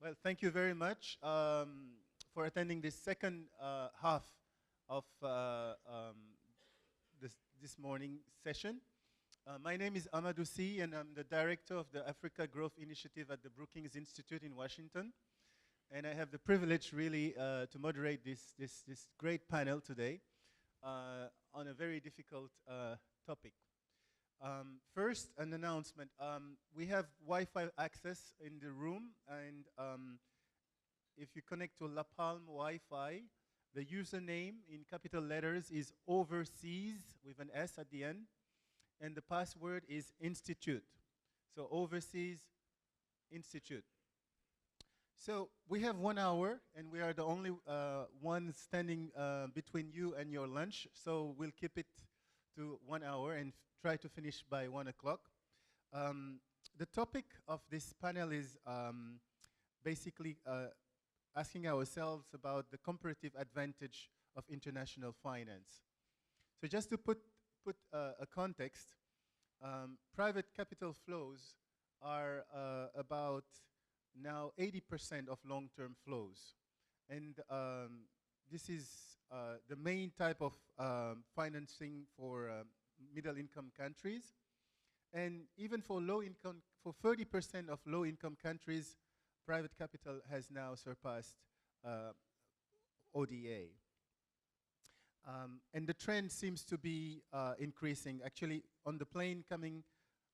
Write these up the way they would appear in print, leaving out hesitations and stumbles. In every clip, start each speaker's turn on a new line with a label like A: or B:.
A: Well, thank you very much for attending this second half of this morning session. My name is Amadou Sy, and I'm the director of the Africa Growth Initiative at the Brookings Institute in Washington. And I have the privilege, really, to moderate this great panel today on a very difficult topic. First, an announcement. We have Wi-Fi access in the room, and if you connect to La Palme Wi-Fi, the username in capital letters is overseas with an S at the end, and the password is institute. So overseas institute. So we have 1 hour, and we are the only ones standing between you and your lunch, so we'll keep it to 1 hour and try to finish by 1 o'clock. The topic of this panel is basically asking ourselves about the comparative advantage of international finance. So just to put a context, private capital flows are about now 80% of long-term flows. And this is the main type of financing for middle-income countries. And even for low-income, for 30% of low-income countries, private capital has now surpassed ODA. And the trend seems to be increasing. Actually, on the plane coming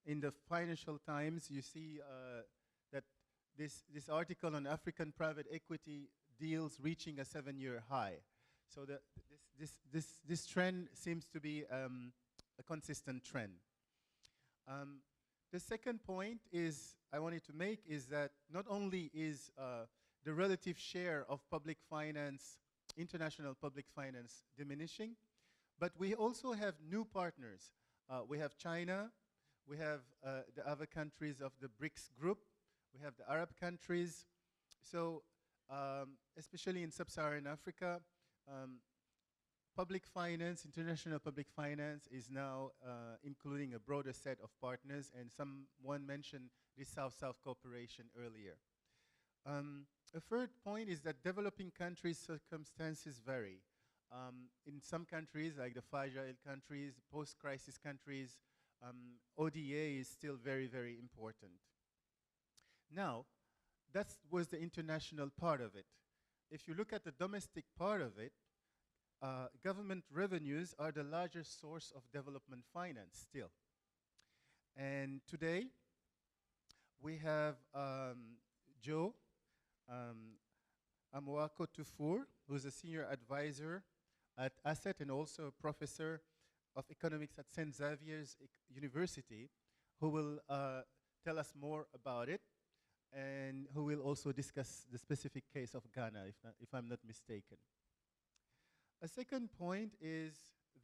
A: in the Financial Times, you see that this article on African private equity deals reaching a 7-year high. So this trend seems to be a consistent trend. The second point I wanted to make is that not only is the relative share of public finance, international public finance, diminishing, but we also have new partners. We have China, we have the other countries of the BRICS group, we have the Arab countries. So especially in sub-Saharan Africa, public finance, international public finance is now including a broader set of partners, and someone mentioned the South-South cooperation earlier. A third point is that developing countries' circumstances vary. In some countries, like the fragile countries, post-crisis countries, ODA is still very, very important. Now, that was the international part of it. If you look at the domestic part of it, government revenues are the largest source of development finance still. And today, we have Joe Amoako Tufour, who's a senior advisor at Asset and also a professor of economics at St. Xavier's University, who will tell us more about it, and who will also discuss the specific case of Ghana, if I'm not mistaken. A second point is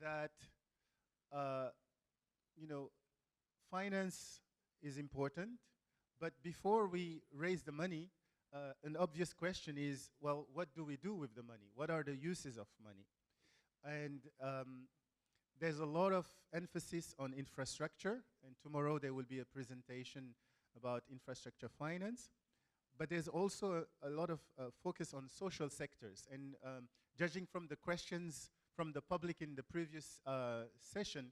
A: that, finance is important, but before we raise the money, an obvious question is, well, what do we do with the money? What are the uses of money? And there's a lot of emphasis on infrastructure, and tomorrow there will be a presentation about infrastructure finance. But there's also a lot of focus on social sectors. And judging from the questions from the public in the previous session,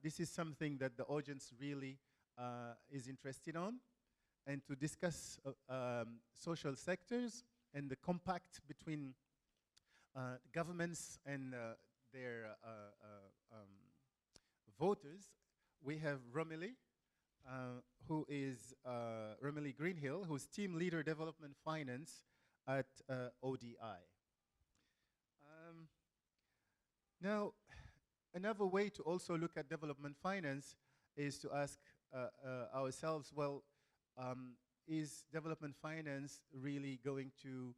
A: this is something that the audience really is interested on. And to discuss social sectors and the compact between governments and their voters, we have Romilly, who is Romilly Greenhill, who's Team Leader Development Finance at ODI. Now, another way to also look at development finance is to ask ourselves, well, is development finance really going to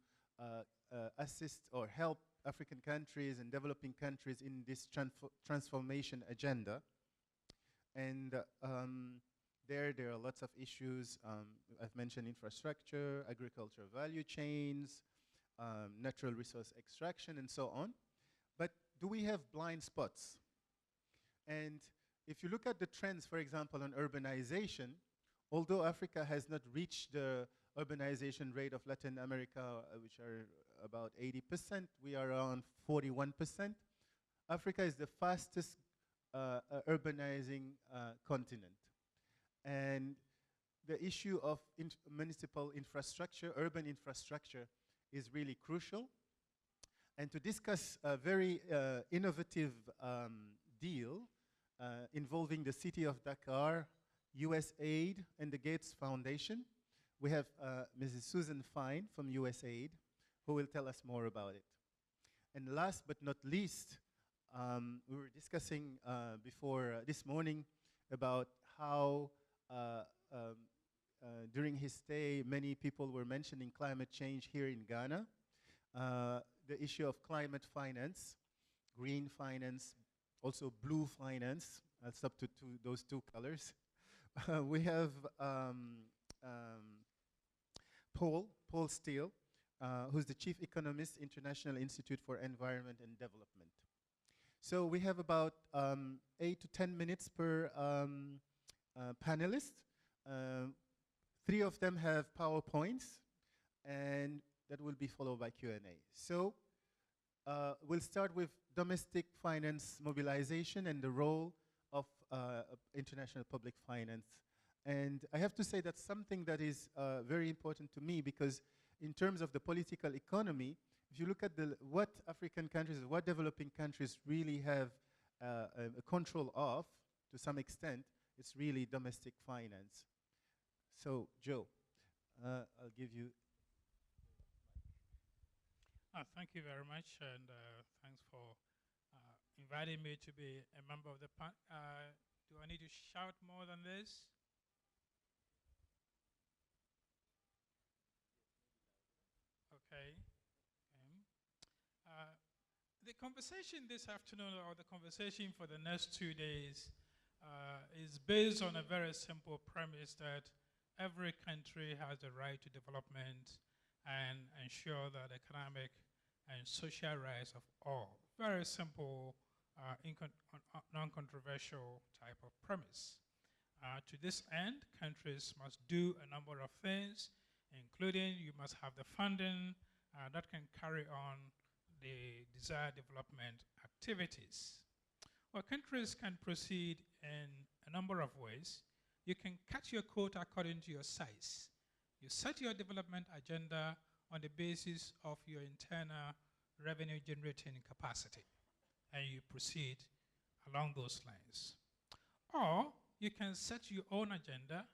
A: assist or help African countries and developing countries in this transformation agenda? And there are lots of issues. I've mentioned infrastructure, agricultural value chains, natural resource extraction, and so on. But do we have blind spots? And if you look at the trends, for example, on urbanization, although Africa has not reached the urbanization rate of Latin America, which are about 80%. We are around 41%. Africa is the fastest urbanizing continent. And the issue of municipal infrastructure, urban infrastructure, is really crucial. And to discuss a very innovative deal involving the city of Dakar, USAID, and the Gates Foundation, we have Mrs. Susan Fine from USAID, who will tell us more about it. And last but not least, we were discussing before this morning about how during his stay, many people were mentioning climate change here in Ghana. The issue of climate finance, green finance, also blue finance. I'll stop to those two colors. We have Paul Steele, who's the Chief Economist, International Institute for Environment and Development. So we have about 8 to 10 minutes per panelist. 3 of them have PowerPoints, and that will be followed by Q&A. So we'll start with domestic finance mobilization and the role of international public finance. And I have to say that's something that is very important to me, because in terms of the political economy, if you look at what African countries, what developing countries really have a control of, to some extent, it's really domestic finance. So, Joe, I'll give you.
B: Thank you very much, and thanks for inviting me to be a member of the panel. Do I need to shout more than this? Okay. The conversation this afternoon, or the conversation for the next 2 days, is based on a very simple premise that every country has the right to development and ensure that economic and social rights of all. Very simple, non-controversial type of premise. To this end, countries must do a number of things, including you must have the funding that can carry on the desired development activities. Well, countries can proceed in a number of ways. You can cut your quota according to your size. You set your development agenda on the basis of your internal revenue generating capacity, and you proceed along those lines. Or you can set your own agenda,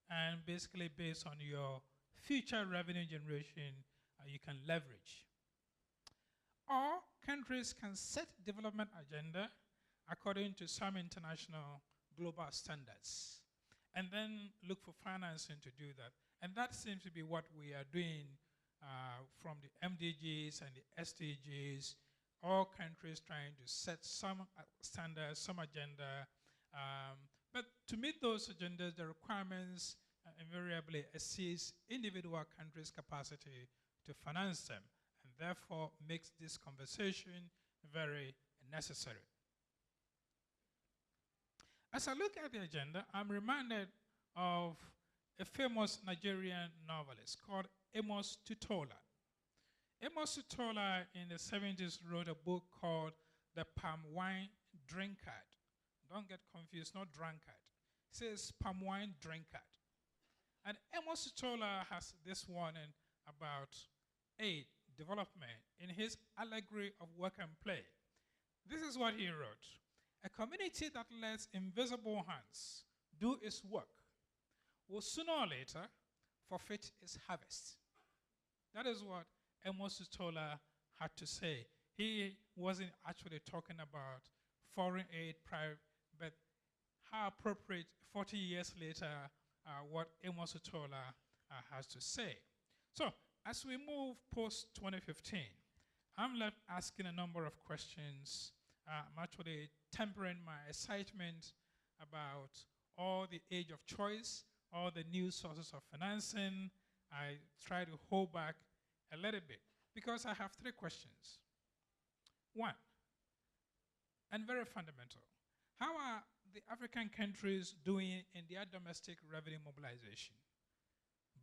B: and basically based on your future revenue generation, you can leverage. Or countries can set development agenda according to some international global standards, and then look for financing to do that. And that seems to be what we are doing from the MDGs and the SDGs, all countries trying to set some standards, some agenda. But to meet those agendas, the requirements invariably exceeds individual countries' capacity to finance them, and therefore makes this conversation very necessary. As I look at the agenda, I'm reminded of a famous Nigerian novelist called Amos Tutola. Amos Tutola in the 70s wrote a book called The Palm Wine Drinkard. Don't get confused, not drunkard. It says Palm Wine Drinkard. And Amos Tutola has this warning about aid, development, in his allegory of work and play. This is what he wrote. A community that lets invisible hands do its work will sooner or later forfeit its harvest. That is what Amos Tutola had to say. He wasn't actually talking about foreign aid, but how appropriate 40 years later what Amos Tutola has to say. So as we move post-2015, I'm left asking a number of questions. I'm actually tempering my excitement about all the age of choice, all the new sources of financing. I try to hold back a little bit because I have 3 questions. 1, and very fundamental, how are the African countries doing in their domestic revenue mobilization?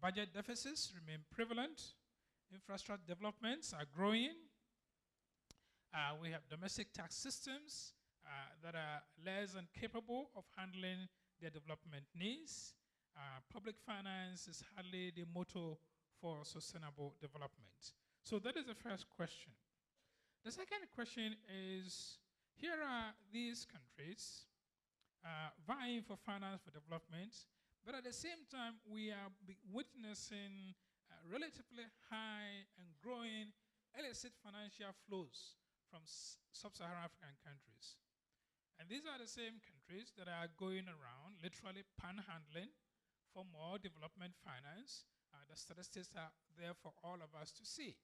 B: Budget deficits remain prevalent. Infrastructure developments are growing. We have domestic tax systems that are less than capable of handling their development needs. Public finance is hardly the motto for sustainable development. So that is the first question. The second question is, here are these countries vying for finance for development, but at the same time, we are witnessing relatively high and growing illicit financial flows from sub-Saharan African countries. And these are the same countries that are going around literally panhandling for more development finance. The statistics are there for all of us to see.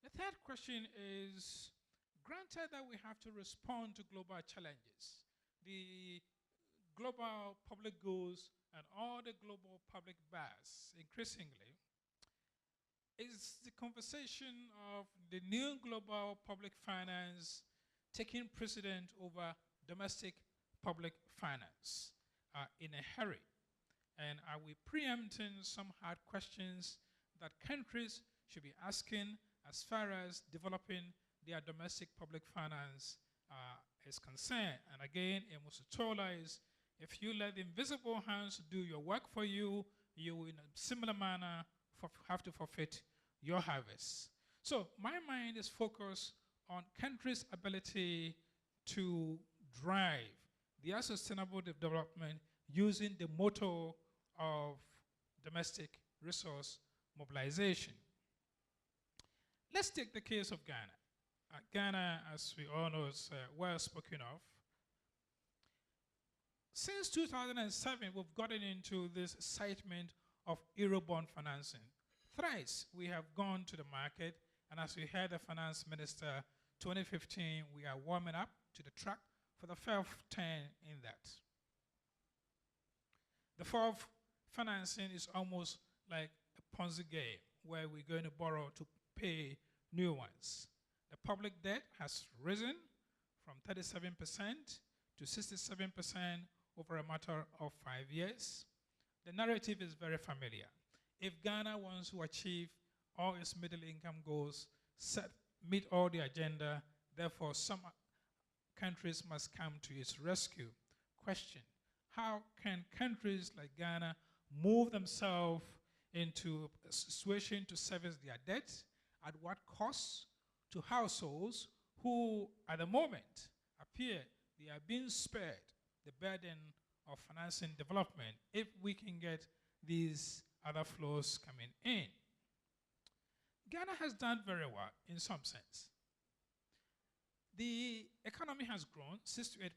B: The third question is, granted that we have to respond to global challenges, the global public goals and all the global public bias increasingly, is the conversation of the new global public finance taking precedent over domestic public finance in a hurry? And are we preempting some hard questions that countries should be asking as far as developing their domestic public finance is concerned? And again, Amos Otola is, if you let the invisible hands do your work for you, you will in a similar manner have to forfeit your harvest. So my mind is focused on countries' ability to drive their sustainable development using the motto of domestic resource mobilization. Let's take the case of Ghana. Ghana, as we all know, is well spoken of. Since 2007, we've gotten into this excitement of Eurobond financing. Thrice, we have gone to the market, and as we heard the finance minister, 2015, we are warming up to the track for the fourth turn in that. The fourth financing is almost like a Ponzi game, where we're going to borrow to pay new ones. The public debt has risen from 37% to 67% over a matter of 5 years. The narrative is very familiar. If Ghana wants to achieve all its middle income goals, meet all the agenda, therefore some countries must come to its rescue. Question: how can countries like Ghana move themselves into a situation to service their debt? At what cost to households who, at the moment, appear they are being spared the burden of financing development if we can get these other flows coming in? Ghana has done very well in some sense. The economy has grown 6 to 8%.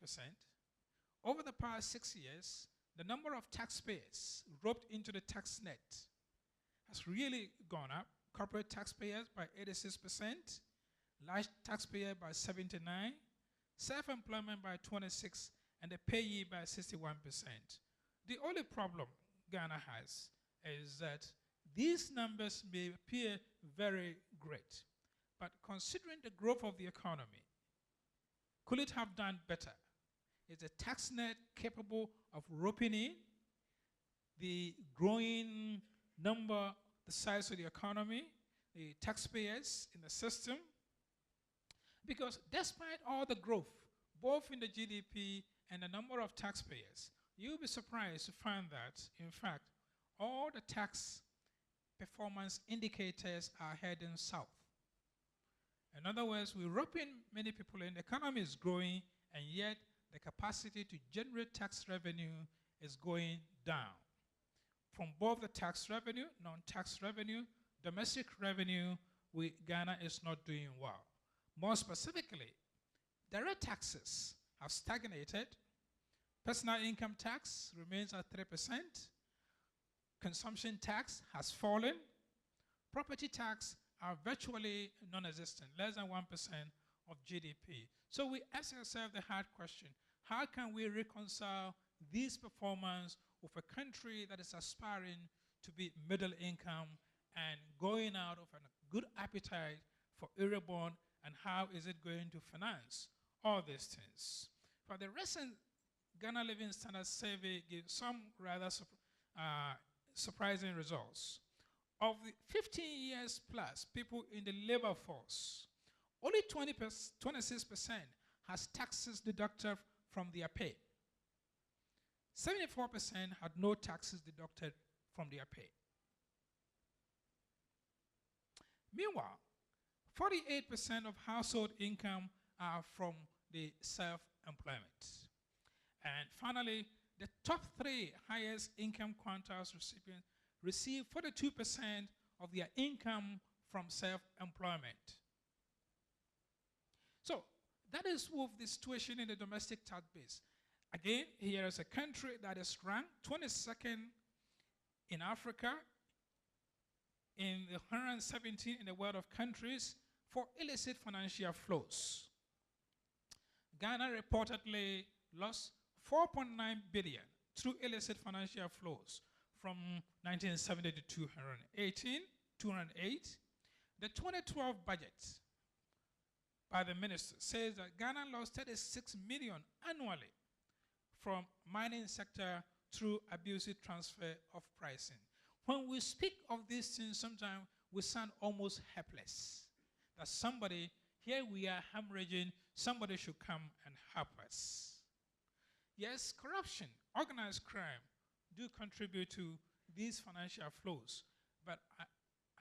B: Over the past 6 years, the number of taxpayers roped into the tax net has really gone up. Corporate taxpayers by 86%, large taxpayer by 79%, self-employment by 26%, and the payee by 61%. The only problem Ghana has is that these numbers may appear very great, but considering the growth of the economy, could it have done better? Is the tax net capable of roping in the growing number, the size of the economy, the taxpayers in the system? Because despite all the growth, both in the GDP and the number of taxpayers, you'll be surprised to find that, in fact, all the tax performance indicators are heading south. In other words, we rope in many people in, the economy is growing, and yet the capacity to generate tax revenue is going down. From both the tax revenue, non-tax revenue, domestic revenue, Ghana is not doing well. More specifically, direct taxes have stagnated. Personal income tax remains at 3%. Consumption tax has fallen. Property tax are virtually non-existent, less than 1% of GDP. So we ask ourselves the hard question: how can we reconcile this performance with a country that is aspiring to be middle income and going out of a good appetite for Eurobond, and how is it going to finance all these things? For the recent Ghana Living Standards Survey gives some rather surprising results. Of the 15 years plus people in the labor force, only 26% has taxes deducted from their pay. 74% had no taxes deducted from their pay. Meanwhile, 48% of household income are from the self-employment. And finally, the top 3 highest income quintiles recipients receive 42% of their income from self-employment. So that is with the situation in the domestic tax base. Again, here is a country that is ranked 22nd in Africa, in the 117 in the world of countries for illicit financial flows. Ghana reportedly lost 4.9 billion through illicit financial flows from 1970 to 208. The 2012 budget by the minister says that Ghana lost 36 million annually from mining sector through abusive transfer of pricing. When we speak of these things, sometimes we sound almost helpless. That somebody, here we are hemorrhaging, somebody should come and help us. Yes, corruption, organized crime do contribute to these financial flows, but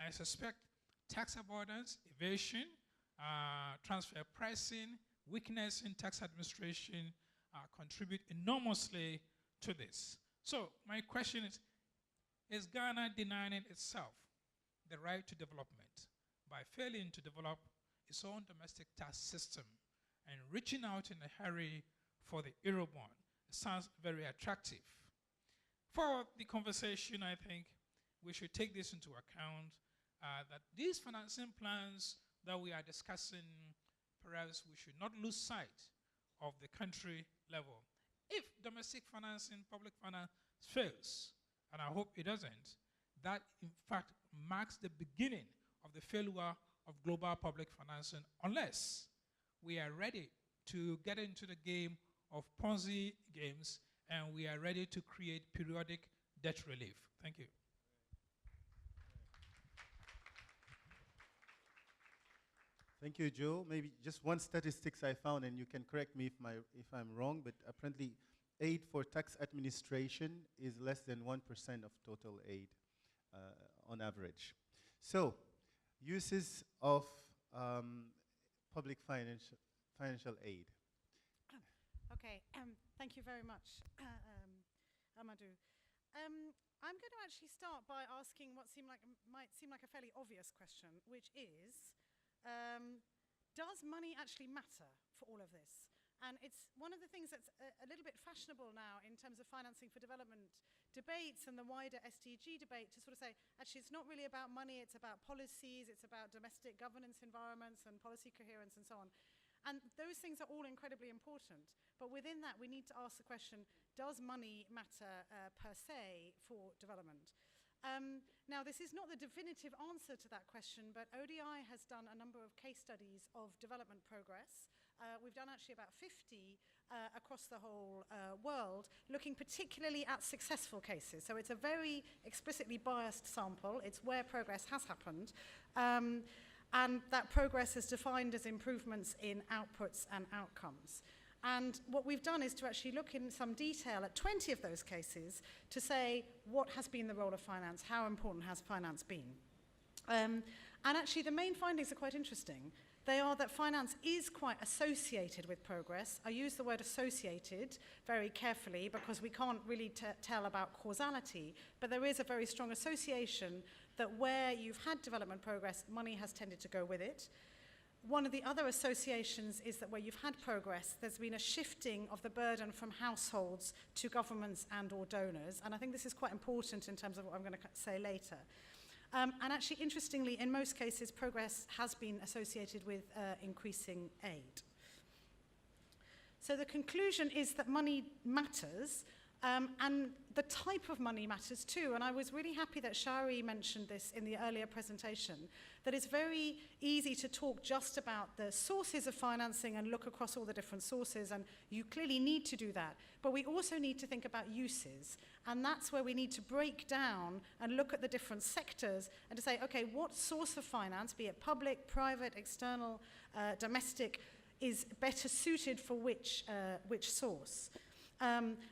B: I suspect tax avoidance, evasion, transfer pricing, weakness in tax administration contribute enormously to this. So my question is Ghana denying itself the right to development by failing to develop its own domestic tax system and reaching out in a hurry for the Eurobond? It sounds very attractive. For the conversation, I think we should take this into account, that these financing plans that we are discussing, perhaps we should not lose sight of the country level. If domestic financing, public finance fails, and I hope it doesn't, that in fact marks the beginning of the failure of global public financing, unless we are ready to get into the game of Ponzi games and we are ready to create periodic debt relief. Thank you.
A: Thank you, Joe. Maybe just one statistics I found, and you can correct me if I'm wrong, but apparently aid for tax administration is less than 1% of total aid on average. So, uses of public financial aid.
C: Okay, thank you very much, Amadou. I'm going to actually start by asking what might seem like a fairly obvious question, which is, does money actually matter for all of this? And it's one of the things that's a little bit fashionable now in terms of financing for development debates and the wider SDG debate to sort of say, actually, it's not really about money, it's about policies, it's about domestic governance environments and policy coherence and so on. And those things are all incredibly important. But within that, we need to ask the question, does money matter per se for development? Now, this is not the definitive answer to that question, but ODI has done a number of case studies of development progress. We've done actually about 50 across the whole world, looking particularly at successful cases. So it's a very explicitly biased sample. It's where progress has happened. And that progress is defined as improvements in outputs and outcomes. And what we've done is to actually look in some detail at 20 of those cases to say what has been the role of finance, how important has finance been. And actually the main findings are quite interesting. They are that finance is quite associated with progress. I use the word associated very carefully because we can't really tell about causality, but there is a very strong association that where you've had development progress, money has tended to go with it. One of the other associations is that where you've had progress, there's been a shifting of the burden from households to governments and or donors. And I think this is quite important in terms of what I'm going to say later. And actually, interestingly, in most cases, progress has been associated with increasing aid. So the conclusion is that money matters, And the type of money matters too. And I was really happy that Shari mentioned this in the earlier presentation, that it's very easy to talk just about the sources of financing and look across all the different sources, and you clearly need to do that. But we also need to think about uses. And that's where we need to break down and look at the different sectors and to say, okay, what source of finance, be it public, private, external, domestic, is better suited for which source?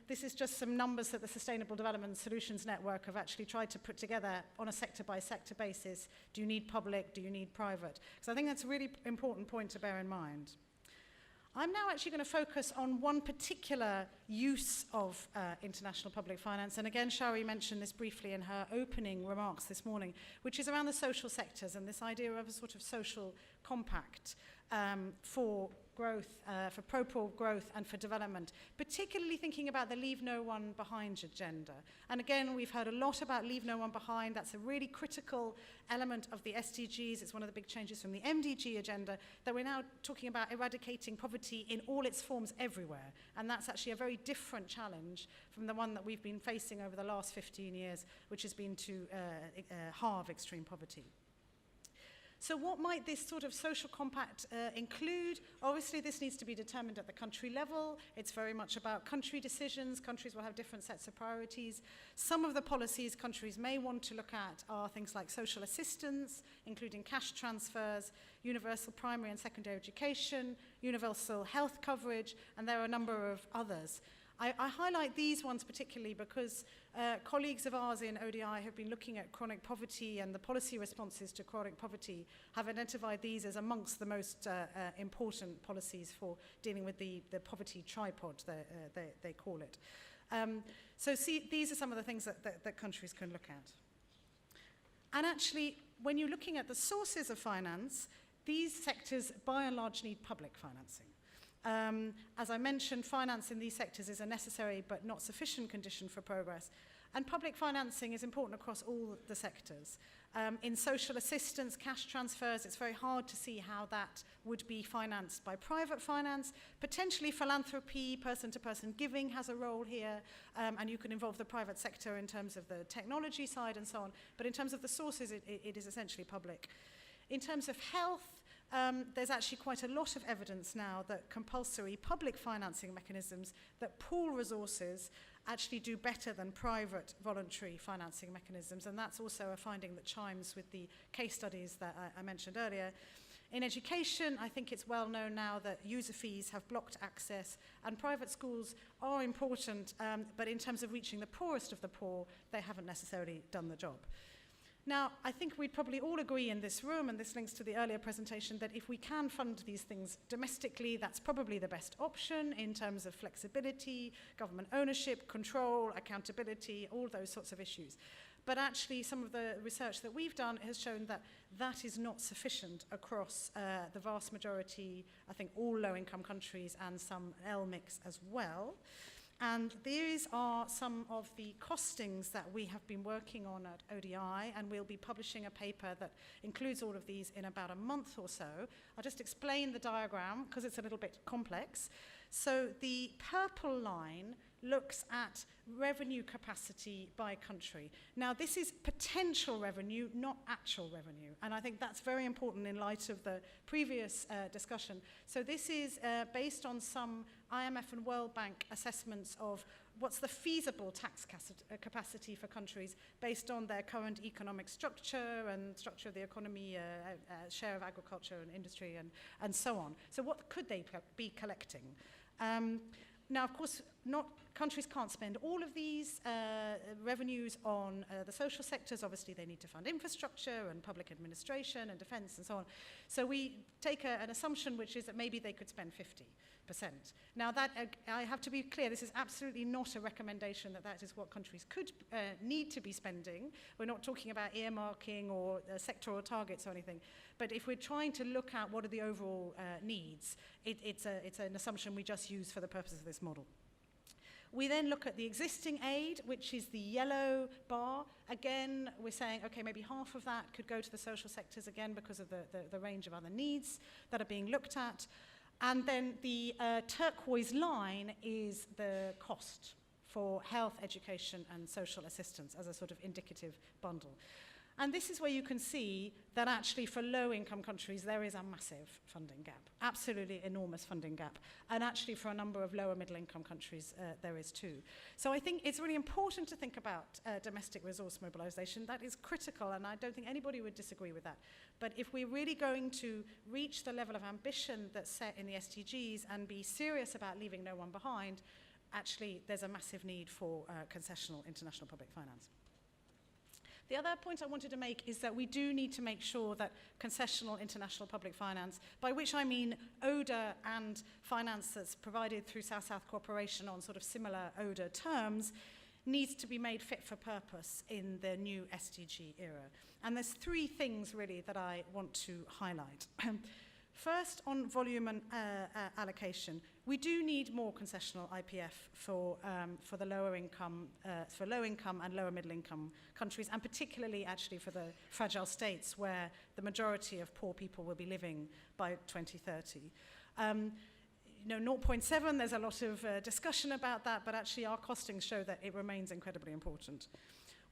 C: This is just some numbers that the Sustainable Development Solutions Network have actually tried to put together on a sector-by-sector basis. Do you need public? Do you need private? So I think that's a really important point to bear in mind. I'm now actually going to focus on one particular use of international public finance. And again, Shari mentioned this briefly in her opening remarks this morning, which is around the social sectors and this idea of a sort of social compact for growth, for pro-poor growth and for development, particularly thinking about the Leave No One Behind agenda. And again, we've heard a lot about Leave No One Behind. That's a really critical element of the SDGs. It's one of the big changes from the MDG agenda, that we're now talking about eradicating poverty in all its forms everywhere. And that's actually a very different challenge from the one that we've been facing over the last 15 years, which has been to halve extreme poverty. So what might this sort of social compact include? Obviously, this needs to be determined at the country level. It's very much about country decisions. Countries will have different sets of priorities. Some of the policies countries may want to look at are things like social assistance, including cash transfers, universal primary and secondary education, universal health coverage, and there are a number of others. I highlight these ones particularly because colleagues of ours in ODI have been looking at chronic poverty, and the policy responses to chronic poverty have identified these as amongst the most important policies for dealing with the poverty tripod, they call it. So these are some of the things that countries can look at. And actually, when you're looking at the sources of finance, these sectors by and large need public financing. As I mentioned, finance in these sectors is a necessary but not sufficient condition for progress. And public financing is important across all the sectors. In social assistance, cash transfers, it's very hard to see how that would be financed by private finance. Potentially philanthropy, person-to-person giving has a role here, and you can involve the private sector in terms of the technology side and so on. But in terms of the sources, it is essentially public. In terms of health, there's actually quite a lot of evidence now that compulsory public financing mechanisms that pool resources actually do better than private voluntary financing mechanisms, and that's also a finding that chimes with the case studies that I mentioned earlier. In education, I think it's well known now that user fees have blocked access, and private schools are important, but in terms of reaching the poorest of the poor, they haven't necessarily done the job. Now, I think we'd probably all agree in this room, and this links to the earlier presentation, that if we can fund these things domestically, that's probably the best option in terms of flexibility, government ownership, control, accountability, all those sorts of issues. But actually, some of the research that we've done has shown that that is not sufficient across the vast majority, I think all low-income countries and some LMICs as well. And these are some of the costings that we have been working on at ODI, and we'll be publishing a paper that includes all of these in about a month or so. I'll just explain the diagram because it's a little bit complex. So the purple line looks at revenue capacity by country. Now, this is potential revenue, not actual revenue, and I think that's very important in light of the previous discussion. So this is based on some IMF and World Bank assessments of what's the feasible tax capacity for countries based on their current economic structure and structure of the economy, share of agriculture and industry, and so on. So what could they be collecting? Now, of course, countries can't spend all of these revenues on the social sectors. Obviously, they need to fund infrastructure and public administration and defense and so on. So we take an assumption, which is that maybe they could spend 50%. Now, that I have to be clear, this is absolutely not a recommendation that that is what countries could need to be spending. We're not talking about earmarking or sectoral targets or anything. But if we're trying to look at what are the overall needs, it's an assumption we just use for the purpose of this model. We then look at the existing aid, which is the yellow bar. Again, we're saying, okay, maybe half of that could go to the social sectors, again, because of the range of other needs that are being looked at. And then the turquoise line is the cost for health, education, and social assistance as a sort of indicative bundle. And this is where you can see that actually for low-income countries, there is a massive funding gap, absolutely enormous funding gap. And actually for a number of lower middle-income countries, there is too. So I think it's really important to think about domestic resource mobilization. That is critical, and I don't think anybody would disagree with that. But if we're really going to reach the level of ambition that's set in the SDGs and be serious about leaving no one behind, actually there's a massive need for concessional international public finance. The other point I wanted to make is that we do need to make sure that concessional international public finance, by which I mean ODA and finance that's provided through South-South cooperation on sort of similar ODA terms, needs to be made fit for purpose in the new SDG era. And there's three things really that I want to highlight. First, on volume and allocation, we do need more concessional IPF for the low income and lower middle income countries, and particularly actually for the fragile states where the majority of poor people will be living by 2030. 0.7, there's a lot of discussion about that, but actually our costings show that it remains incredibly important.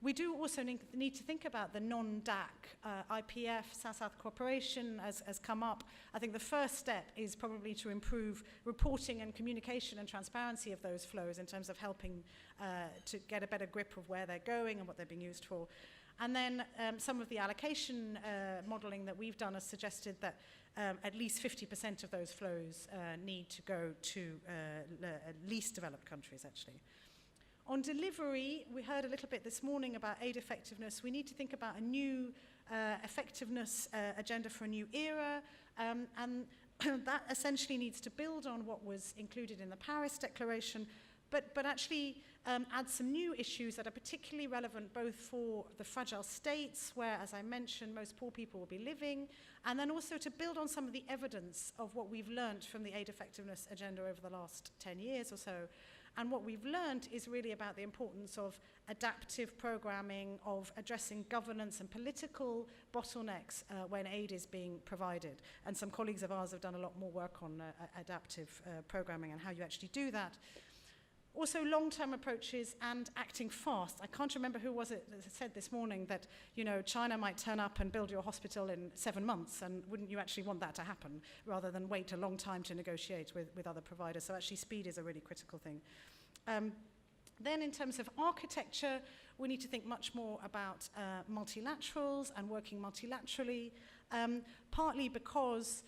C: We do also need to think about the non-DAC IPF, South-South cooperation has come up. I think the first step is probably to improve reporting and communication and transparency of those flows in terms of helping to get a better grip of where they're going and what they're being used for. And then some of the allocation modeling that we've done has suggested that at least 50% of those flows need to go to least developed countries, actually. On delivery, we heard a little bit this morning about aid effectiveness. We need to think about a new effectiveness agenda for a new era, and that essentially needs to build on what was included in the Paris Declaration, but actually add some new issues that are particularly relevant both for the fragile states, where, as I mentioned, most poor people will be living, and then also to build on some of the evidence of what we've learned from the aid effectiveness agenda over the last 10 years or so. And what we've learned is really about the importance of adaptive programming, of addressing governance and political bottlenecks when aid is being provided. And some colleagues of ours have done a lot more work on adaptive programming and how you actually do that. Also, long-term approaches and acting fast. I can't remember who was it that said this morning that, China might turn up and build your hospital in 7 months, and wouldn't you actually want that to happen rather than wait a long time to negotiate with other providers? So actually speed is a really critical thing. Then in terms of architecture, we need to think much more about multilaterals and working multilaterally, partly because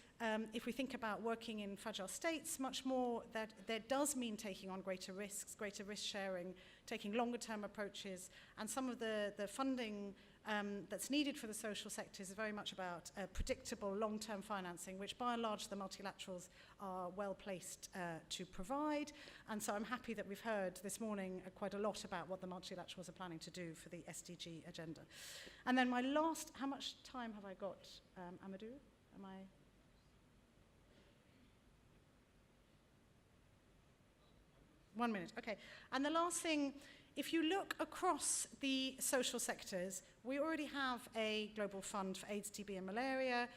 C: if we think about working in fragile states, much more that does mean taking on greater risks, greater risk sharing, taking longer term approaches, and some of the funding that's needed for the social sectors is very much about predictable long-term financing, which by and large the multilaterals are well placed to provide. And so I'm happy that we've heard this morning quite a lot about what the multilaterals are planning to do for the SDG agenda. And then my last, how much time have I got, Amadou? Am I? One minute, okay. And the last thing, if you look across the social sectors, we already have a global fund for AIDS, TB, and malaria.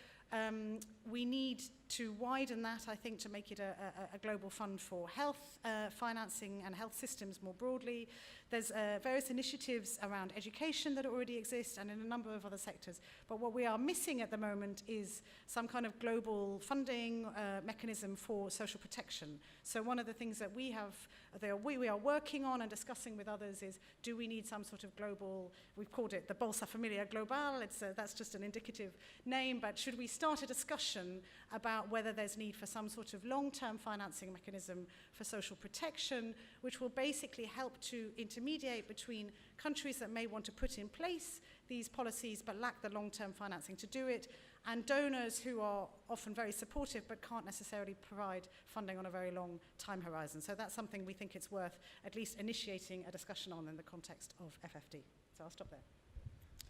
C: We need to widen that, I think, to make it a global fund for health financing and health systems more broadly. There's various initiatives around education that already exist and in a number of other sectors. But what we are missing at the moment is some kind of global funding mechanism for social protection. So one of the things that we are working on and discussing with others is, do we need some sort of global, we've called it the Bolsa Familia Global, that's just an indicative name, but should we start a discussion about whether there's need for some sort of long-term financing mechanism for social protection, which will basically help to intermediate between countries that may want to put in place these policies but lack the long-term financing to do it, and donors who are often very supportive but can't necessarily provide funding on a very long time horizon. So that's something we think it's worth at least initiating a discussion on in the context of FFD. So I'll stop there.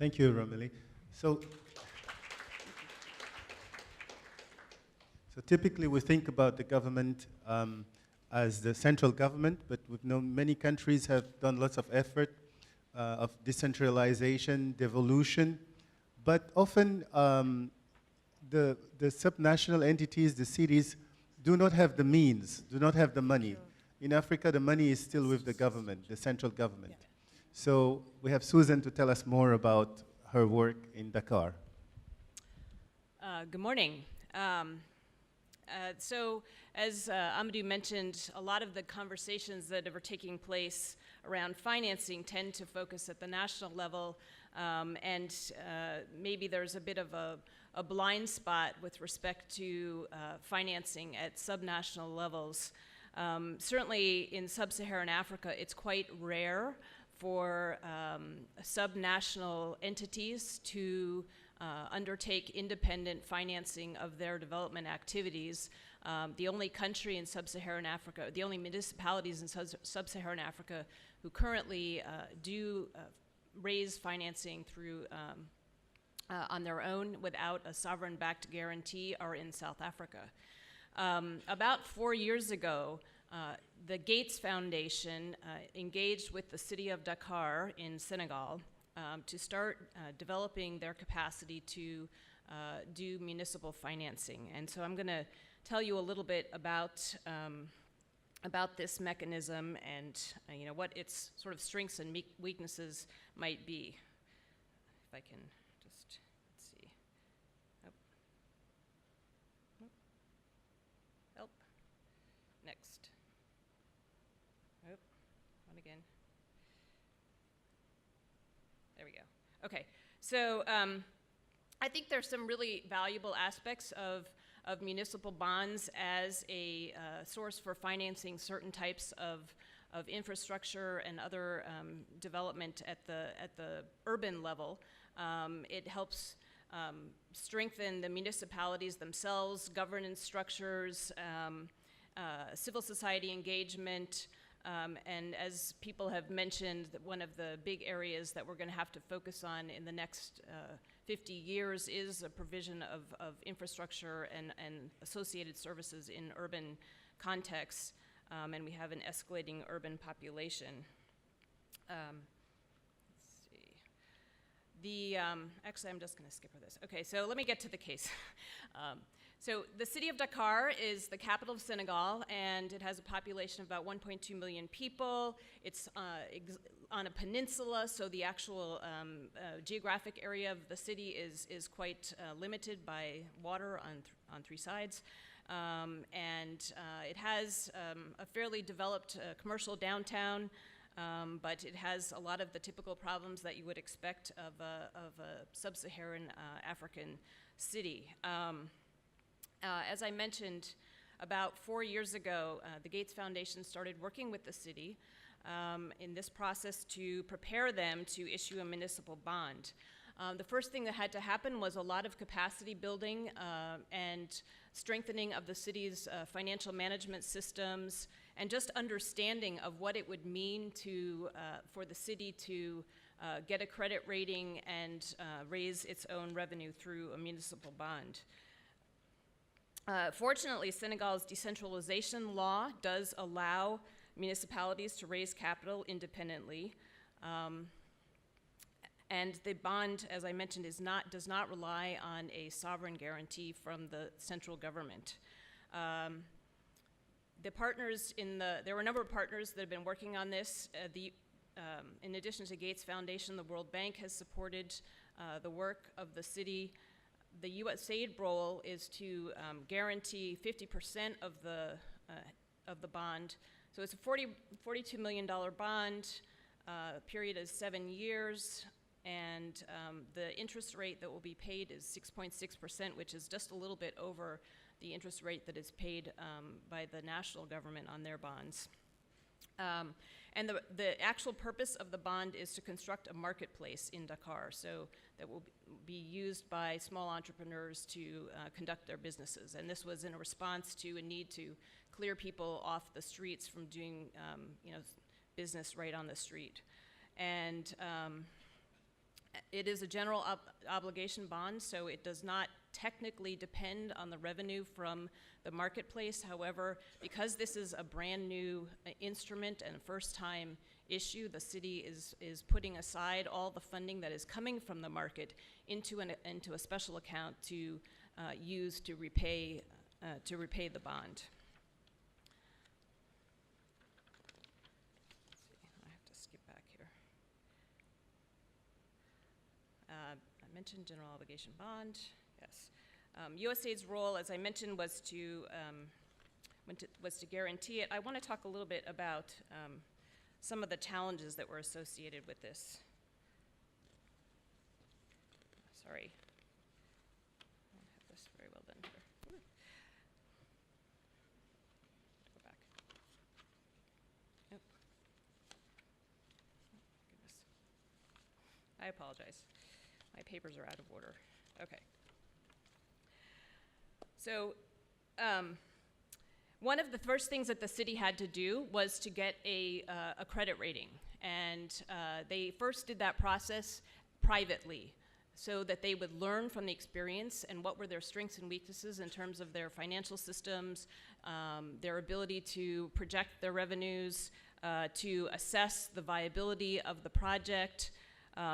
A: Thank you, Romilly. So typically we think about the government as the central government, but we've known many countries have done lots of effort of decentralization, devolution, but often the subnational entities, the cities, do not have the means, do not have the money. In Africa, the money is still with the government, the central government.
C: Yeah.
A: So we have Susan to tell us more about her work in Dakar.
D: Good morning. So, as Amadou mentioned, a lot of the conversations that are taking place around financing tend to focus at the national level, and maybe there's a bit of a blind spot with respect to financing at subnational levels. Certainly in sub-Saharan Africa, it's quite rare for subnational entities to undertake independent financing of their development activities. The only country in sub-Saharan Africa, the only municipalities in sub-Saharan Africa who currently do raise financing through on their own without a sovereign-backed guarantee are in South Africa. About 4 years ago, the Gates Foundation engaged with the city of Dakar in Senegal to start developing their capacity to do municipal financing. And so I'm going to tell you a little bit about this mechanism and what its sort of strengths and weaknesses might be. If I can just, let's see. Oh. Help. Next. Oh, one again. There we go. Okay, so I think there's some really valuable aspects of municipal bonds as a source for financing certain types of infrastructure and other development at the urban level. It helps strengthen the municipalities themselves, governance structures, civil society engagement, and as people have mentioned, one of the big areas that we're going to have to focus on in the next 50 years is a provision of infrastructure and associated services in urban contexts, and we have an escalating urban population. Let's see. Actually, I'm just going to skip over this. Okay, so let me get to the case. So the city of Dakar is the capital of Senegal, and it has a population of about 1.2 million people. It's on a peninsula, so the actual geographic area of the city is quite limited by water on three sides. And it has a fairly developed commercial downtown, but it has a lot of the typical problems that you would expect of a sub-Saharan African city. As I mentioned, about 4 years ago, the Gates Foundation started working with the city in this process to prepare them to issue a municipal bond. The first thing that had to happen was a lot of capacity building and strengthening of the city's financial management systems, and just understanding of what it would mean for the city to get a credit rating and raise its own revenue through a municipal bond. Fortunately, Senegal's decentralization law does allow municipalities to raise capital independently. And the bond, as I mentioned, does not rely on a sovereign guarantee from the central government. There were a number of partners that have been working on this. In addition to Gates Foundation, the World Bank has supported the work of the city. The USAID role is to guarantee 50% of the bond. So it's a $42 million bond. Period is 7 years, and the interest rate that will be paid is 6.6%, which is just a little bit over the interest rate that is paid by the national government on their bonds. And the actual purpose of the bond is to construct a marketplace in Dakar, so that will be used by small entrepreneurs to conduct their businesses. And this was in a response to a need to clear people off the streets from doing business right on the street. And it is a general obligation bond, so it does not technically depend on the revenue from the marketplace. However, because this is a brand new instrument and a first-time issue, the city is putting aside all the funding that is coming from the market into a special account to use to repay the bond. mentioned general obligation bond, yes. USAID's role, as I mentioned, was to guarantee it. I want to talk a little bit about some of the challenges that were associated with this. Sorry. I don't have this very well done here. Ooh. Go back. Oh. Oh, goodness. I apologize. My papers are out of order. Okay. So, one of the first things that the city had to do was to get a credit rating. And they first did that process privately so that they would learn from the experience and what were their strengths and weaknesses in terms of their financial systems, their ability to project their revenues, to assess the viability of the project.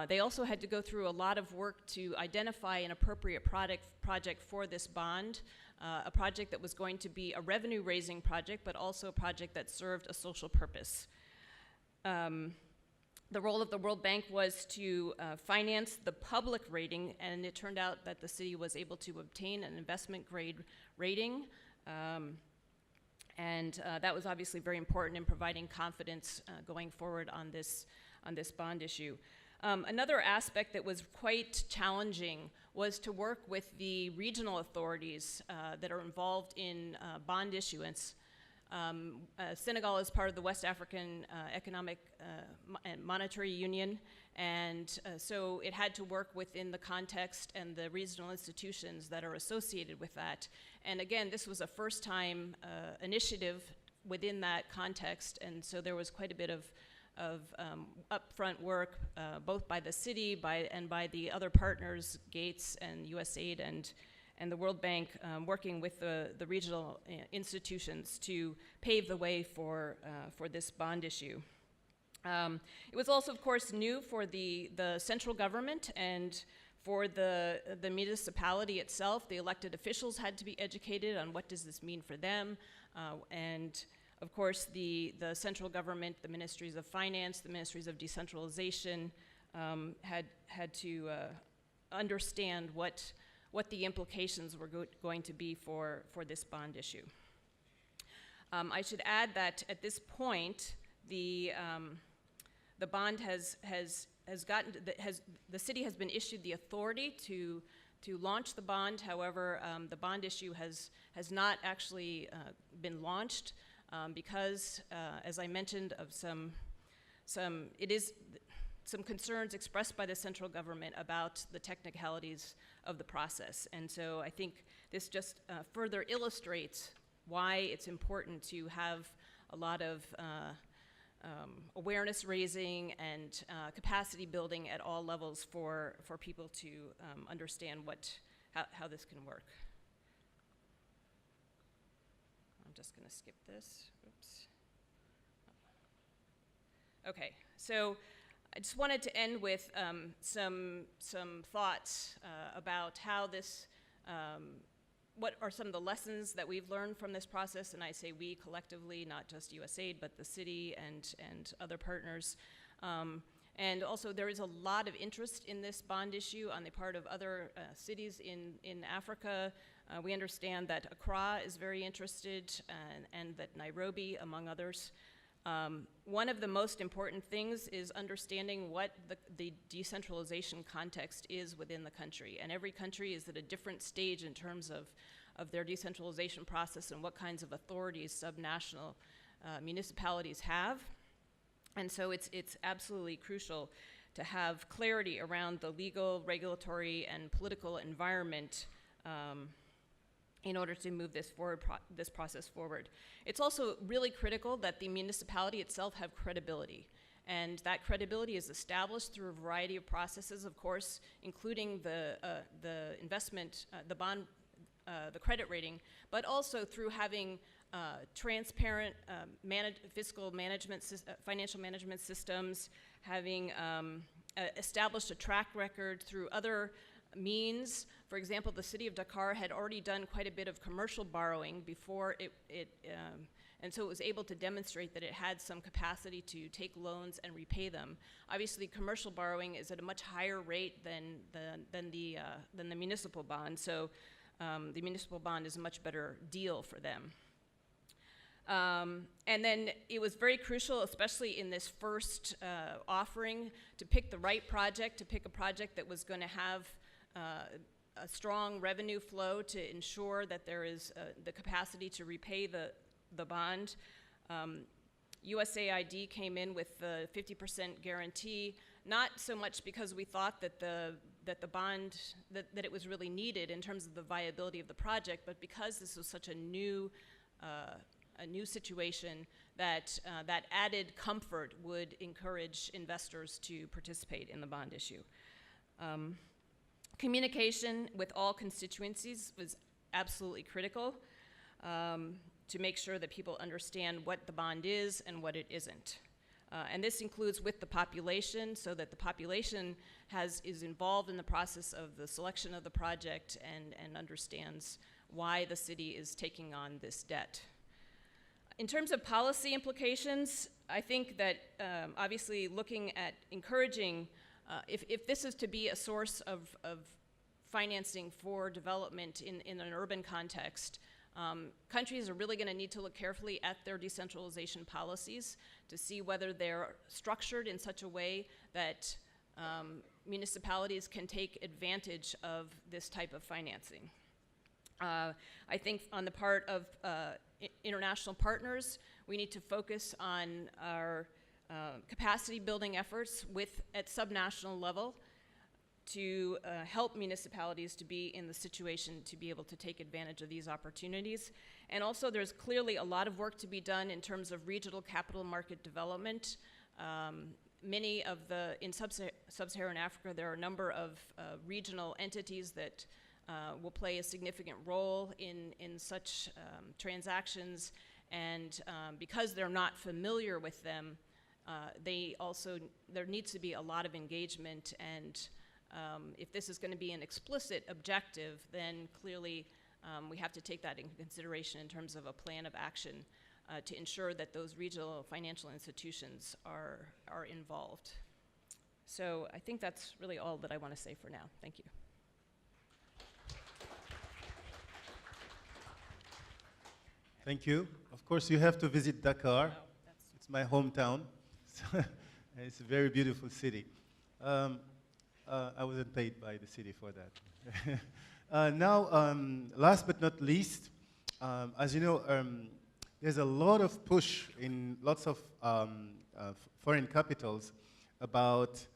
D: They also had to go through a lot of work to identify an appropriate project for this bond, a project that was going to be a revenue-raising project, but also a project that served a social purpose. The role of the World Bank was to finance the public rating, and it turned out that the city was able to obtain an investment-grade rating. That was obviously very important in providing confidence going forward on this bond issue. Another aspect that was quite challenging was to work with the regional authorities that are involved in bond issuance. Senegal is part of the West African Economic and Monetary Union, and so it had to work within the context and the regional institutions that are associated with that. And again, this was a first-time initiative within that context, and so there was quite a bit of upfront work, both by the city and by the other partners, Gates and USAID and the World Bank, working with the regional institutions to pave the way for this bond issue. It was also, of course, new for the central government and for the municipality itself. The elected officials had to be educated on what does this mean for them, and of course, the central government, the ministries of finance, the ministries of decentralization had to understand what the implications were going to be for this bond issue. I should add that at this point, the bond the city has been issued the authority to launch the bond. However, the bond issue has not actually been launched. Because, as I mentioned, of some concerns expressed by the central government about the technicalities of the process. And so I think this just further illustrates why it's important to have a lot of awareness raising and capacity building at all levels for people to understand how this can work. I'm just going to skip this. Oops. Okay, so I just wanted to end with some thoughts about how this, what are some of the lessons that we've learned from this process, and I say we collectively, not just USAID, but the city and other partners. And also there is a lot of interest in this bond issue on the part of other cities in Africa. We understand that Accra is very interested and that Nairobi, among others. One of the most important things is understanding what the decentralization context is within the country. And every country is at a different stage in terms of their decentralization process and what kinds of authorities subnational municipalities have. And so it's absolutely crucial to have clarity around the legal, regulatory, and political environment in order to move this process forward. It's also really critical that the municipality itself have credibility. And that credibility is established through a variety of processes, of course, including the investment, the bond, the credit rating, but also through having transparent fiscal management, financial management systems, having established a track record through other means. For example, the city of Dakar had already done quite a bit of commercial borrowing before it And so it was able to demonstrate that it had some capacity to take loans and repay them. Obviously, commercial borrowing is at a much higher rate than the municipal bond, so the municipal bond is a much better deal for them. And then it was very crucial, especially in this first offering, to pick the right project, to pick a project that was going to have a strong revenue flow to ensure that there is the capacity to repay the bond. USAID came in with the 50% guarantee, not so much because we thought that the bond, that it was really needed in terms of the viability of the project, but because this was such a new situation that added comfort would encourage investors to participate in the bond issue. Communication with all constituencies was absolutely critical to make sure that people understand what the bond is and what it isn't. And this includes with the population, so that the population is involved in the process of the selection of the project and understands why the city is taking on this debt. In terms of policy implications, I think that obviously looking at encouraging, if this is to be a source of financing for development in an urban context, countries are really going to need to look carefully at their decentralization policies to see whether they're structured in such a way that municipalities can take advantage of this type of financing. I think on the part of international partners, we need to focus on our capacity building efforts at subnational level to help municipalities to be in the situation to be able to take advantage of these opportunities. And also there's clearly a lot of work to be done in terms of regional capital market development. In sub-Saharan Africa, there are a number of regional entities that will play a significant role in such transactions, and because they're not familiar with them, there needs to be a lot of engagement, and if this is going to be an explicit objective, then clearly we have to take that into consideration in terms of a plan of action to ensure that those regional financial institutions are involved. So I think that's really all that I want to say for now. Thank you.
A: Thank you. Of course, you have to visit Dakar. It's my hometown. It's a very beautiful city. I wasn't paid by the city for that. Now, last but not least, as you know, there's a lot of push in lots of foreign capitals about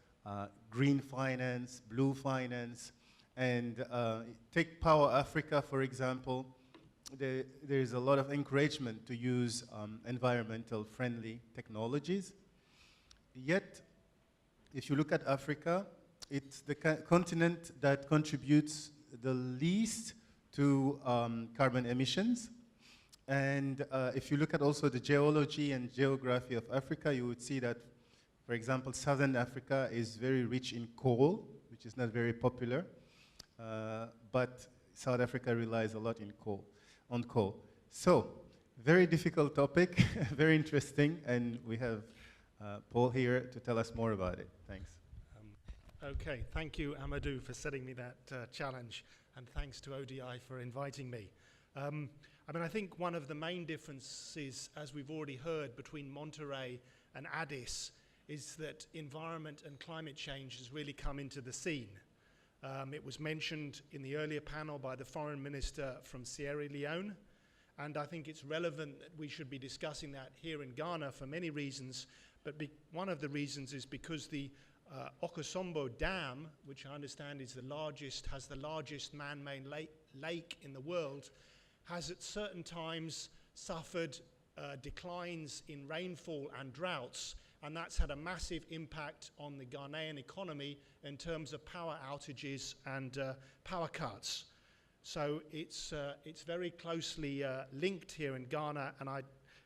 A: green finance, blue finance, and take Power Africa, for example. There's a lot of encouragement to use environmental friendly technologies. Yet, if you look at Africa, it's the continent that contributes the least to carbon emissions. And if you look at also the geology and geography of Africa, you would see that, for example, Southern Africa is very rich in coal, which is not very popular, but South Africa relies a lot on coal. So, very difficult topic, very interesting, and we have Paul here to tell us more about it. Thanks.
E: Okay, thank you, Amadou, for setting me that challenge, and thanks to ODI for inviting me. I think one of the main differences, as we've already heard, between Monterey and Addis is that environment and climate change has really come into the scene. It was mentioned in the earlier panel by the foreign minister from Sierra Leone, and I think it's relevant that we should be discussing that here in Ghana for many reasons, but one of the reasons is because the Okosombo Dam, which I understand is has the largest man-made lake in the world, has at certain times suffered declines in rainfall and droughts, and that's had a massive impact on the Ghanaian economy in terms of power outages and power cuts. So it's very closely linked here in Ghana, and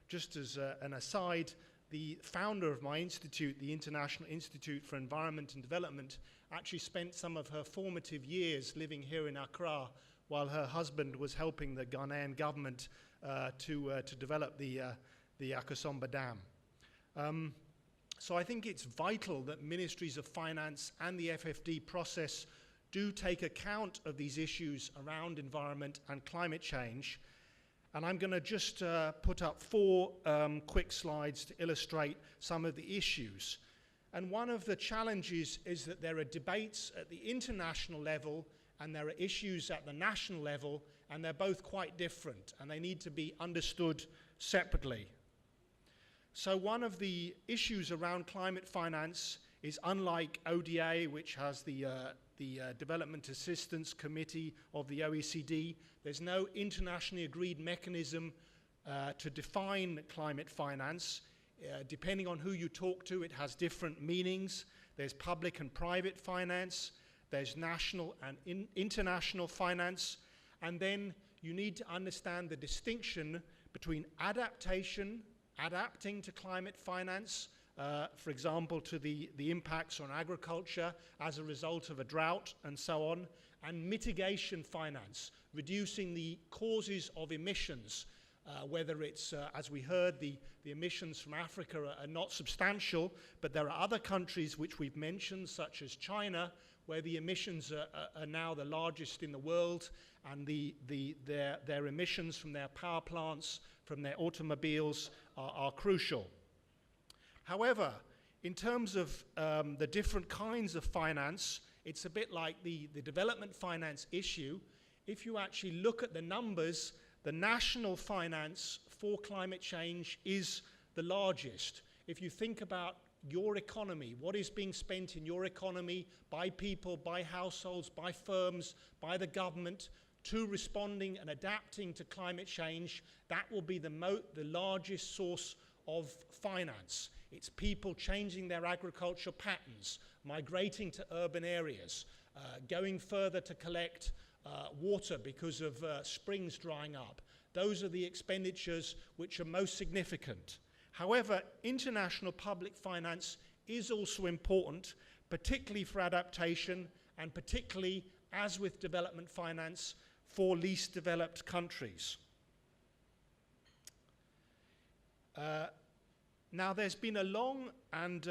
E: just as an aside, the founder of my institute, the International Institute for Environment and Development, actually spent some of her formative years living here in Accra while her husband was helping the Ghanaian government to develop the Akosombo Dam. So I think it's vital that ministries of finance and the FFD process do take account of these issues around environment and climate change. And I'm going to just put up 4 quick slides to illustrate some of the issues. And one of the challenges is that there are debates at the international level and there are issues at the national level, and they're both quite different, and they need to be understood separately. So one of the issues around climate finance is, unlike ODA, which has the Development Assistance Committee of the OECD, there's no internationally agreed mechanism to define climate finance. Depending on who you talk to, it has different meanings. There's public and private finance, there's national and international finance, and then you need to understand the distinction between adaptation, adapting to climate finance, for example, to the impacts on agriculture as a result of a drought and so on, and mitigation finance, reducing the causes of emissions, whether it's, as we heard, the emissions from Africa are not substantial, but there are other countries which we've mentioned, such as China, where the emissions are now the largest in the world, and their emissions from their power plants, from their automobiles are crucial. However, in terms of the different kinds of finance, it's a bit like the development finance issue. If you actually look at the numbers, the national finance for climate change is the largest. If you think about your economy, what is being spent in your economy by people, by households, by firms, by the government to responding and adapting to climate change, that will be the largest source of finance. It's people changing their agricultural patterns, migrating to urban areas, going further to collect water because of springs drying up. Those are the expenditures which are most significant. However, international public finance is also important, particularly for adaptation and particularly, as with development finance, for least developed countries. Now, there's been a long and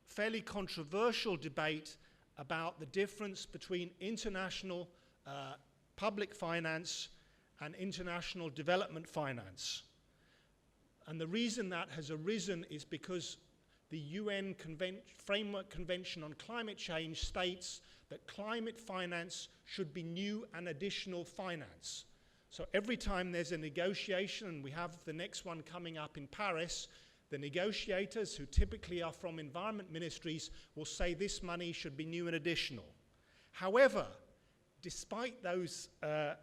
E: fairly controversial debate about the difference between international public finance and international development finance. And the reason that has arisen is because the UN Framework Convention on Climate Change states that climate finance should be new and additional finance. So every time there's a negotiation, and we have the next one coming up in Paris, the negotiators, who typically are from environment ministries, will say this money should be new and additional. However, despite that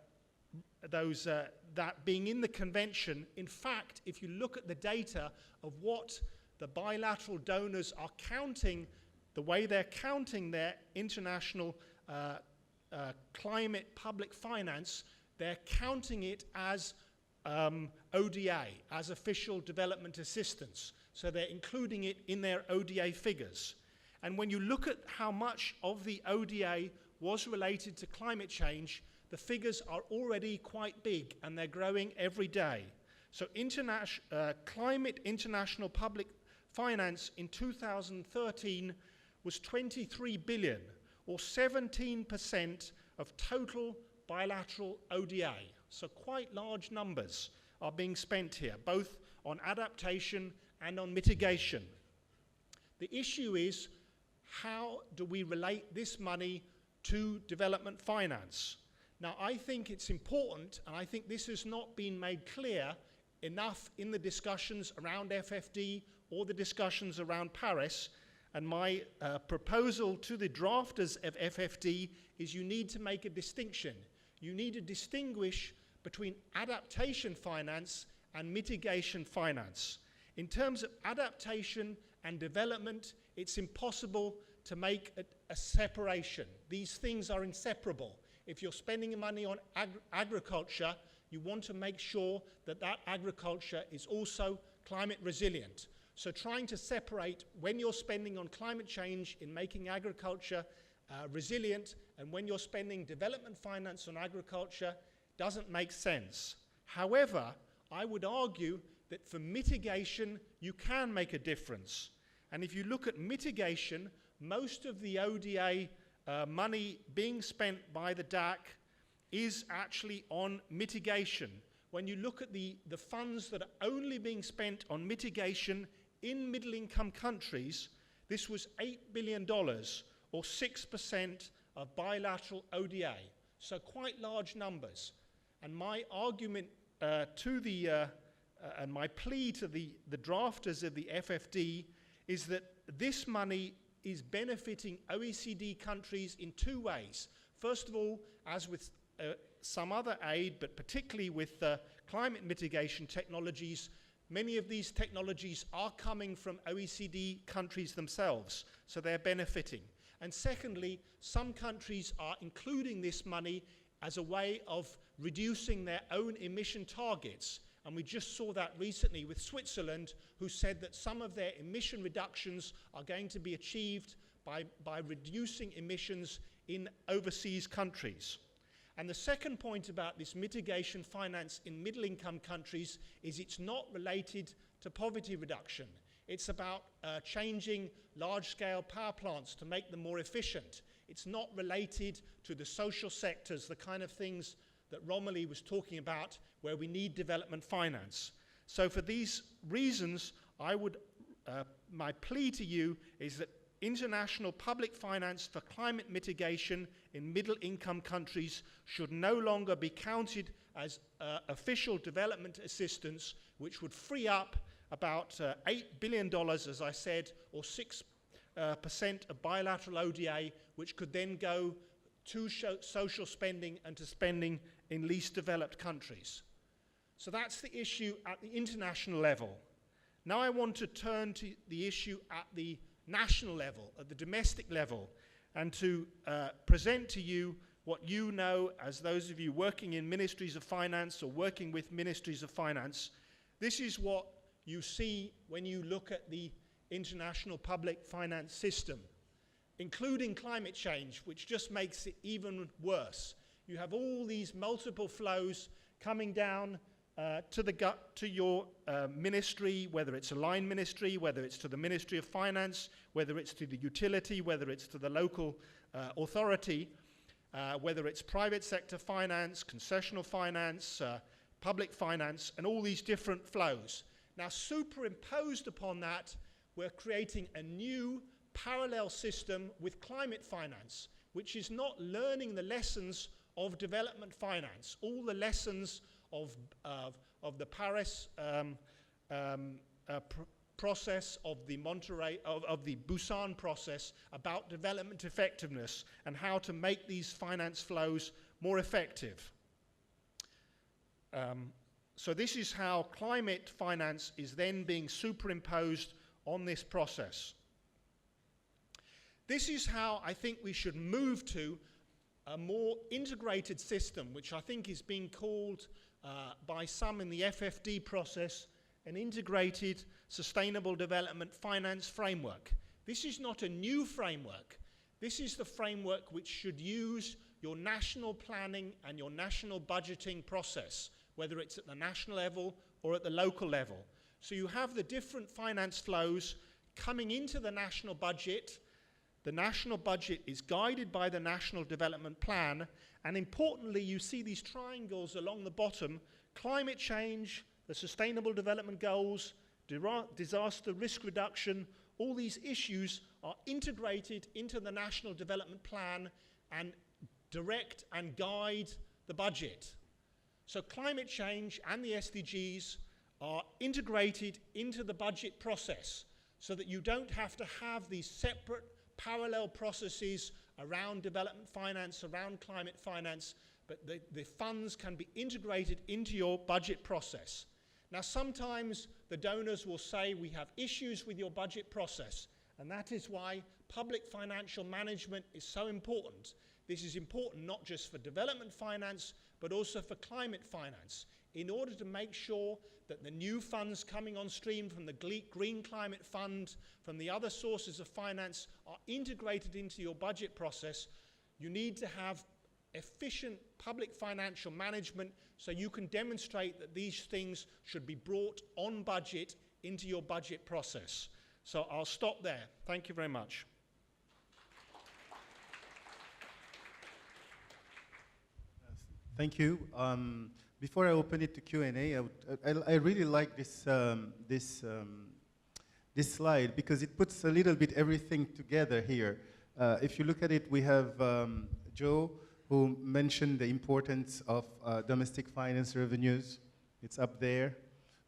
E: being in the convention, in fact, if you look at the data of what the bilateral donors are counting, the way they're counting their international climate public finance, they're counting it as ODA, as official development assistance. So they're including it in their ODA figures. And when you look at how much of the ODA was related to climate change, the figures are already quite big, and they're growing every day. So climate international public finance in 2013 was 23 billion, or 17% of total bilateral ODA. So quite large numbers are being spent here, both on adaptation and on mitigation. The issue is, how do we relate this money to development finance? Now, I think it's important, and I think this has not been made clear enough in the discussions around FFD or the discussions around Paris, and my proposal to the drafters of FFD is you need to make a distinction. You need to distinguish between adaptation finance and mitigation finance. In terms of adaptation and development, it's impossible to make a separation. These things are inseparable. If you're spending money on agriculture, you want to make sure that that agriculture is also climate resilient. So trying to separate when you're spending on climate change in making agriculture resilient and when you're spending development finance on agriculture doesn't make sense. However, I would argue that for mitigation, you can make a difference. And if you look at mitigation, most of the ODA money being spent by the DAC is actually on mitigation. When you look at the funds that are only being spent on mitigation in middle-income countries, this was $8 billion, or 6% of bilateral ODA. So quite large numbers. And my argument and my plea to the drafters of the FFD is that this money is benefiting OECD countries in two ways. First of all, as with some other aid, but particularly with climate mitigation technologies, many of these technologies are coming from OECD countries themselves, so they're benefiting. And secondly, some countries are including this money as a way of reducing their own emission targets. And we just saw that recently with Switzerland, who said that some of their emission reductions are going to be achieved by reducing emissions in overseas countries. And the second point about this mitigation finance in middle-income countries is it's not related to poverty reduction. It's about changing large-scale power plants to make them more efficient. It's not related to the social sectors, the kind of things that Romilly was talking about, where we need development finance. So for these reasons, my plea to you is that international public finance for climate mitigation in middle-income countries should no longer be counted as official development assistance, which would free up about $8 billion, as I said, or 6% of bilateral ODA, which could then go to social spending and to spending in least developed countries. So that's the issue at the international level. Now I want to turn to the issue at the national level, at the domestic level, and to present to you what you know as those of you working in ministries of finance or working with ministries of finance. This is what you see when you look at the international public finance system, including climate change, which just makes it even worse. You have all these multiple flows coming down to your ministry, whether it's a line ministry, whether it's to the Ministry of Finance, whether it's to the utility, whether it's to the local authority, whether it's private sector finance, concessional finance, public finance, and all these different flows. Now, superimposed upon that, we're creating a new parallel system with climate finance, which is not learning the lessons of development finance, all the lessons of the Paris process, of the Busan process about development effectiveness and how to make these finance flows more effective. So this is how climate finance is then being superimposed on this process. This is how I think we should move to a more integrated system, which I think is being called by some in the FFD process an integrated sustainable development finance framework. This is not a new framework. This is the framework which should use your national planning and your national budgeting process, whether it's at the national level or at the local level. So you have the different finance flows coming into the national budget. The national budget is guided by the National Development Plan, and importantly, you see these triangles along the bottom: climate change, the Sustainable Development Goals, disaster risk reduction. All these issues are integrated into the National Development Plan and direct and guide the budget. So climate change and the SDGs are integrated into the budget process so that you don't have to have these separate parallel processes around development finance, around climate finance, but the funds can be integrated into your budget process. Now, sometimes the donors will say, we have issues with your budget process, and that is why public financial management is so important. This is important not just for development finance, but also for climate finance, in order to make sure that the new funds coming on stream from the Green Climate Fund, from the other sources of finance, are integrated into your budget process. You need to have efficient public financial management so you can demonstrate that these things should be brought on budget into your budget process. So I'll stop there. Thank you very much.
A: Thank you. Before I open it to Q&A, I really like this slide because it puts a little bit everything together here. If you look at it, we have Joe, who mentioned the importance of domestic finance revenues. It's up there.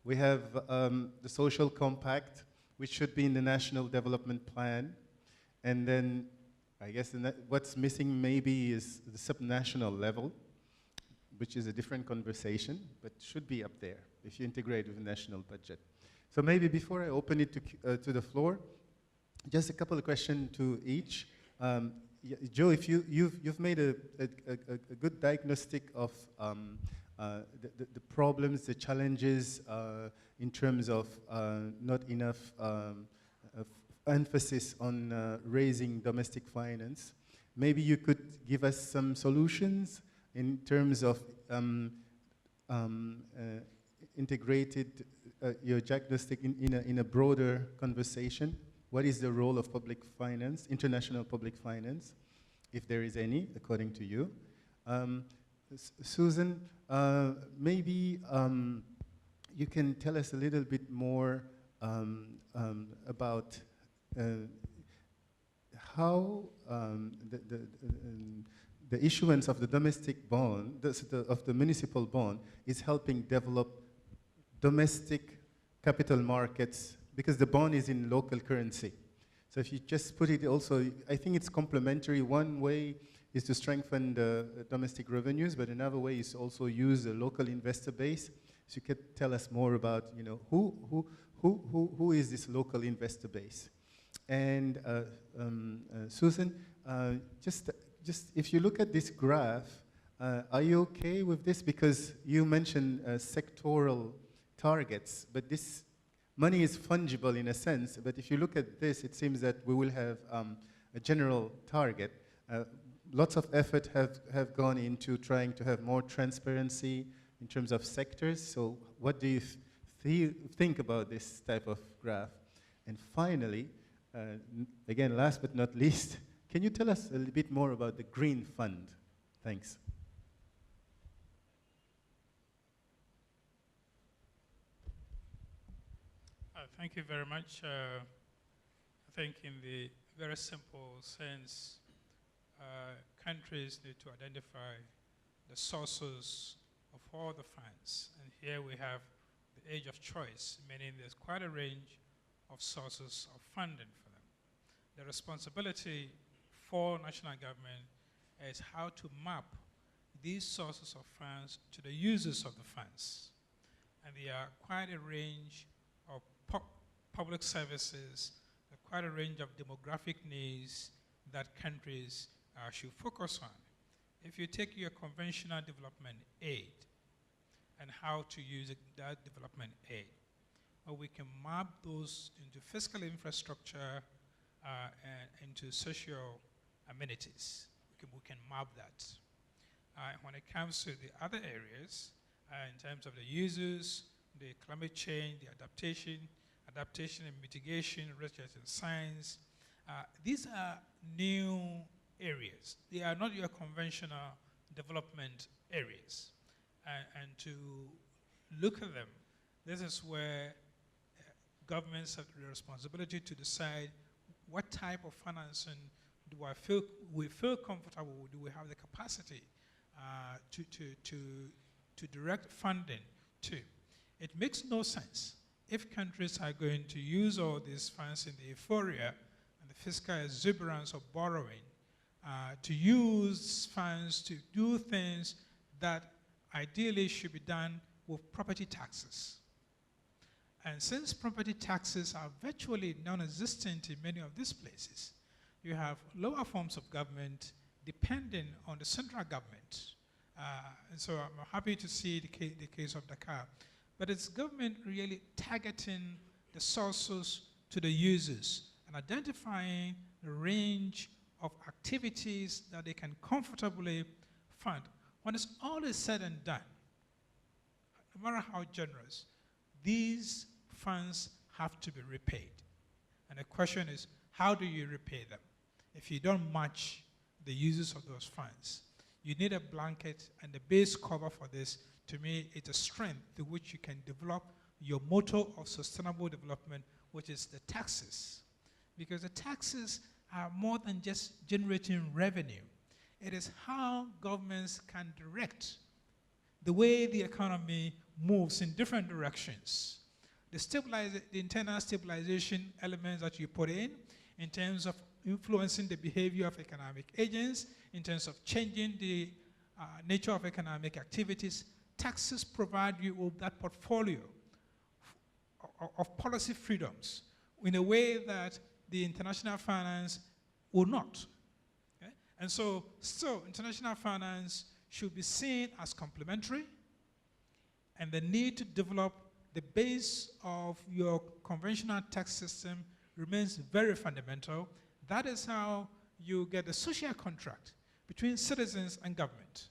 A: We have the social compact, which should be in the National Development Plan. And then I guess what's missing maybe is the subnational level, which is a different conversation, but should be up there if you integrate with the national budget. So maybe before I open it to the floor, just a couple of questions to each. Joe, if you've made a good diagnostic of the problems, the challenges in terms of not enough emphasis on raising domestic finance. Maybe you could give us some solutions in terms of integrated your diagnostic in a broader conversation. What is the role of public finance, international public finance, if there is any, according to you? Susan, maybe you can tell us a little bit more about how the issuance of the domestic bond, of the municipal bond, is helping develop domestic capital markets, because the bond is in local currency. So if you just put it also, I think it's complementary. One way is to strengthen the domestic revenues, but another way is also use a local investor base. So you could tell us more about, you know, who is this local investor base? And Susan, just if you look at this graph, are you okay with this? Because you mentioned sectoral targets, but this money is fungible in a sense, but if you look at this, it seems that we will have a general target. Lots of effort have gone into trying to have more transparency in terms of sectors. So what do you think about this type of graph? And finally, again, last but not least, can you tell us a little bit more about the Green Fund? Thanks.
B: Thank you very much. I think in the very simple sense, countries need to identify the sources of all the funds. And here we have the age of choice, meaning there's quite a range of sources of funding for them. The responsibility for national government is how to map these sources of funds to the users of the funds. And there are quite a range of public services, quite a range of demographic needs that countries should focus on. If you take your conventional development aid and how to use that development aid, well, we can map those into fiscal infrastructure and into social amenities. We can map that. When it comes to the other areas, in terms of the users, the climate change, the adaptation and mitigation, research and science, these are new areas. They are not your conventional development areas. And to look at them, this is where governments have the responsibility to decide what type of financing we feel comfortable with, do we have the capacity to direct funding to. It makes no sense if countries are going to use all these funds in the euphoria and the fiscal exuberance of borrowing to use funds to do things that ideally should be done with property taxes. And since property taxes are virtually non-existent in many of these places, you have lower forms of government depending on the central government. And so I'm happy to see the case of Dakar. But it's government really targeting the sources to the users and identifying the range of activities that they can comfortably fund, when it's all is said and done, no matter how generous, these funds have to be repaid. And the question is, how do you repay them? If you don't match the uses of those funds, you need a blanket, and the base cover for this, to me, is a strength to which you can develop your motto of sustainable development, which is the taxes. Because the taxes are more than just generating revenue. It is how governments can direct the way the economy moves in different directions. The internal stabilization elements that you put in terms of influencing the behavior of economic agents, in terms of changing the nature of economic activities, taxes provide you with that portfolio of policy freedoms in a way that the international finance will not. Okay? And so international finance should be seen as complementary, and the need to develop the base of your conventional tax system remains very fundamental. That is how you get a social contract between citizens and government.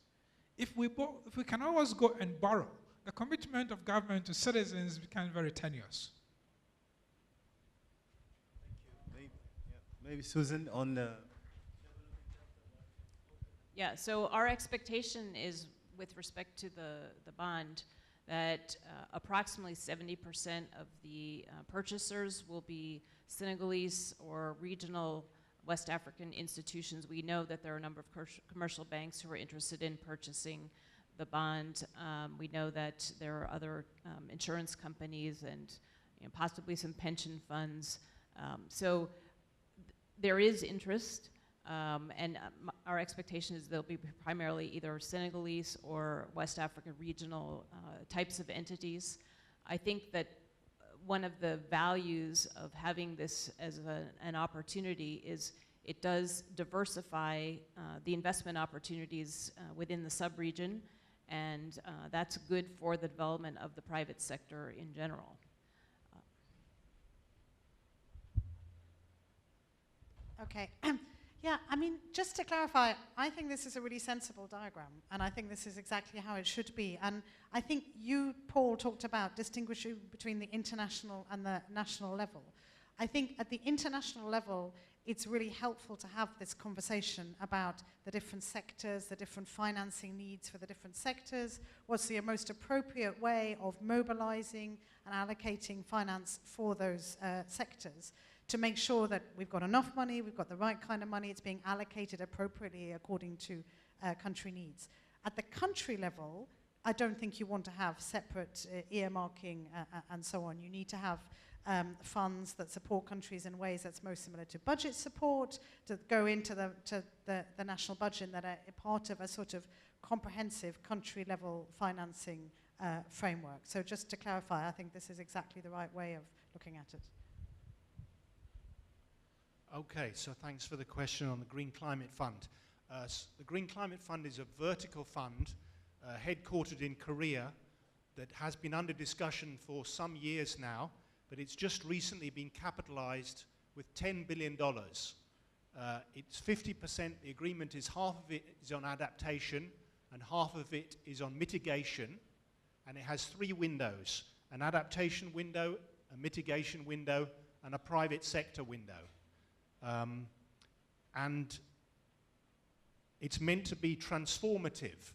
B: If we can always go and borrow, the commitment of government to citizens becomes very tenuous.
A: Maybe Susan on the...
D: Yeah, so our expectation is, with respect to the bond, that approximately 70% of the purchasers will be Senegalese or regional West African institutions. We know that there are a number of commercial banks who are interested in purchasing the bond. We know that there are other insurance companies and possibly some pension funds. So there is interest, and our expectation is they'll be primarily either Senegalese or West African regional types of entities. I think that one of the values of having this as an opportunity is it does diversify the investment opportunities within the sub-region, and that's good for the development of the private sector in general.
C: Okay. Yeah, I mean, just to clarify, I think this is a really sensible diagram, and I think this is exactly how it should be. And I think you, Paul, talked about distinguishing between the international and the national level. I think at the international level, it's really helpful to have this conversation about the different sectors, the different financing needs for the different sectors, what's the most appropriate way of mobilizing and allocating finance for those sectors, to make sure that we've got enough money, we've got the right kind of money, it's being allocated appropriately according to country needs. At the country level, I don't think you want to have separate earmarking and so on. You need to have funds that support countries in ways that's most similar to budget support, to go into the national budget, that are part of a sort of comprehensive country-level financing framework. So just to clarify, I think this is exactly the right way of looking at it.
E: Okay, so thanks for the question on the Green Climate Fund. The Green Climate Fund is a vertical fund headquartered in Korea that has been under discussion for some years now, but it's just recently been capitalized with $10 billion. It's 50%, the agreement is half of it is on adaptation and half of it is on mitigation, and it has 3 windows: an adaptation window, a mitigation window, and a private sector window. And it's meant to be transformative.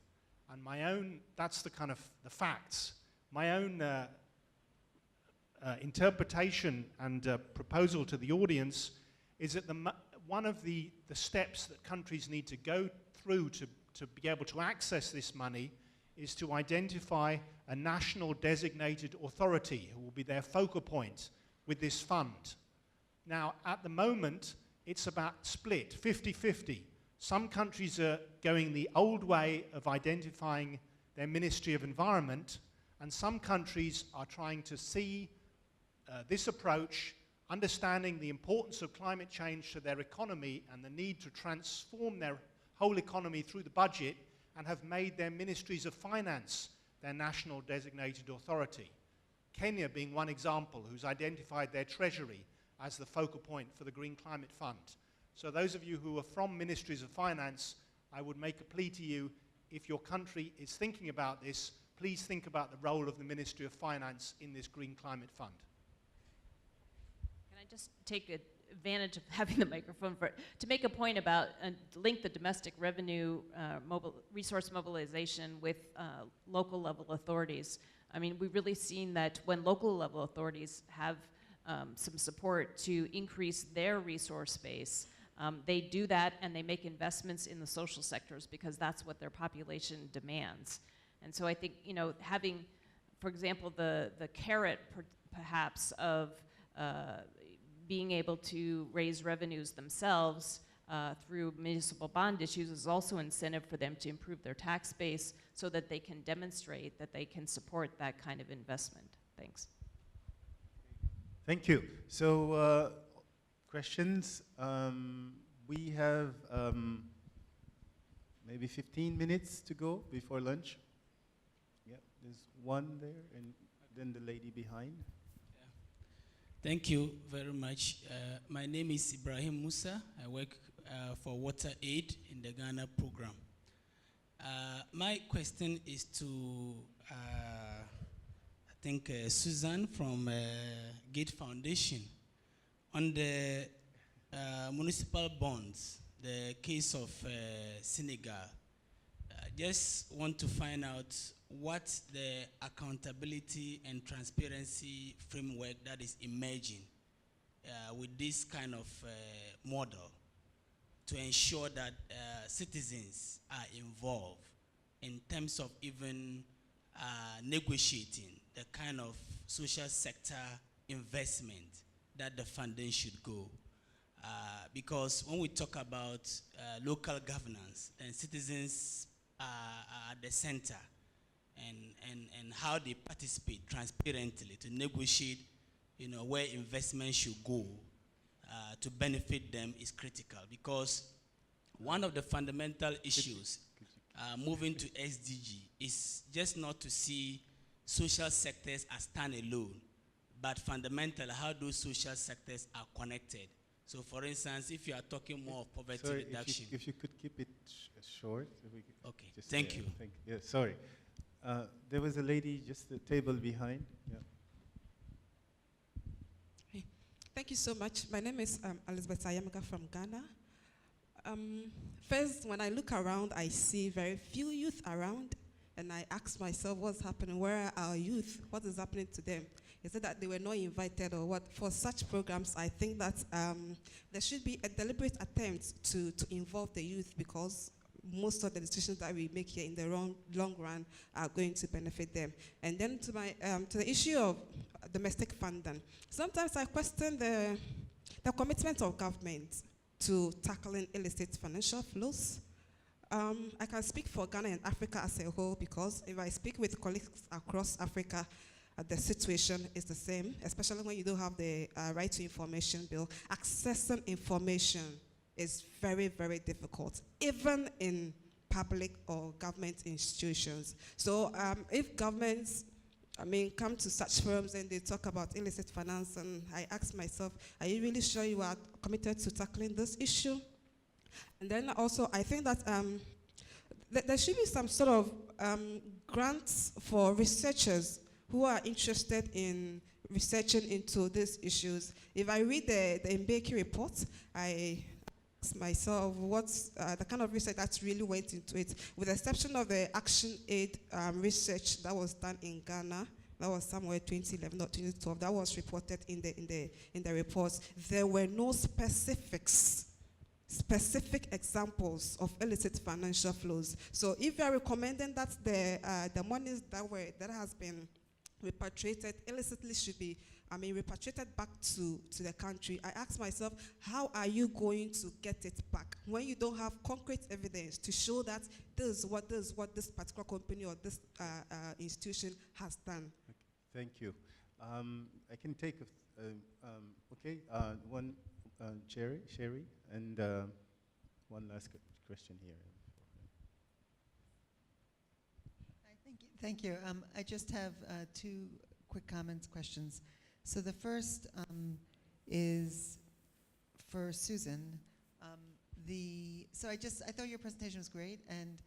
E: And my own, that's the kind of the facts. My own interpretation and proposal to the audience is that one of the steps that countries need to go through to be able to access this money is to identify a national designated authority who will be their focal point with this fund. Now, at the moment, it's about split, 50-50. Some countries are going the old way of identifying their Ministry of Environment, and some countries are trying to see this approach, understanding the importance of climate change to their economy and the need to transform their whole economy through the budget, and have made their ministries of finance their national designated authority. Kenya being one example, who's identified their treasury as the focal point for the Green Climate Fund. So those of you who are from ministries of finance, I would make a plea to you, if your country is thinking about this, please think about the role of the Ministry of Finance in this Green Climate Fund.
D: Can I just take advantage of having the microphone to make a point about link the domestic revenue resource mobilization with local level authorities. I mean, we've really seen that when local level authorities have some support to increase their resource base, they do that and they make investments in the social sectors because that's what their population demands. And so I think, you know, having, for example, the carrot perhaps of being able to raise revenues themselves through municipal bond issues is also incentive for them to improve their tax base so that they can demonstrate that they can support that kind of investment. Thanks.
A: Thank you. So, questions? We have maybe 15 minutes to go before lunch. Yeah, there's one there, and then the lady behind.
F: Thank you very much. My name is Ibrahim Musa. I work for Water Aid in the Ghana program. My question is to, I think, Susan from Gate Foundation. On the municipal bonds, the case of Senegal, I just want to find out what the accountability and transparency framework that is emerging with this kind of model to ensure that citizens are involved in terms of even negotiating the kind of social sector investment that the funding should go. Because when we talk about local governance, then citizens are at the center. And how they participate transparently to negotiate, you know, where investment should go to benefit them is critical, because one of the fundamental issues moving to SDG is just not to see social sectors as standalone, but fundamentally how those social sectors are connected. So for instance, if you are talking more of poverty
A: Sorry,
F: reduction.
A: if you could keep it short. If we could
F: Okay,
A: just,
F: thank you.
A: Yeah, sorry. There was a lady just the table behind. Yeah.
G: Hey, thank you so much. My name is Elizabeth Ayamaga from Ghana. First, when I look around, I see very few youth around, and I ask myself, what's happening? Where are our youth? What is happening to them? Is it that they were not invited or what? For such programs, I think that there should be a deliberate attempt to involve the youth, because most of the decisions that we make here in the long run are going to benefit them. And then to the issue of domestic funding, sometimes I question the commitment of government to tackling illicit financial flows. I can speak for Ghana and Africa as a whole, because if I speak with colleagues across Africa, the situation is the same, especially when you don't have the right to information bill. Accessing information is very, very difficult, even in public or government institutions. So if governments, come to such firms and they talk about illicit finance, and I ask myself, are you really sure you are committed to tackling this issue? And then also, I think that there should be some sort of grants for researchers who are interested in researching into these issues. If I read the Mbeki report, I ask myself what's the kind of research that really went into it, with the exception of the Action Aid research that was done in Ghana. That was somewhere 2011 or 2012. That was reported in the reports. There were no specific examples of illicit financial flows. So if you are recommending that the monies that has been repatriated illicitly should be repatriated back to the country, I ask myself, how are you going to get it back when you don't have concrete evidence to show that this is what this particular company or this institution has done?
A: Okay, thank you. I can take one Sherry, and one last question here.
H: Thank you. I just have two quick questions. So the first is for Susan. I thought your presentation was great, and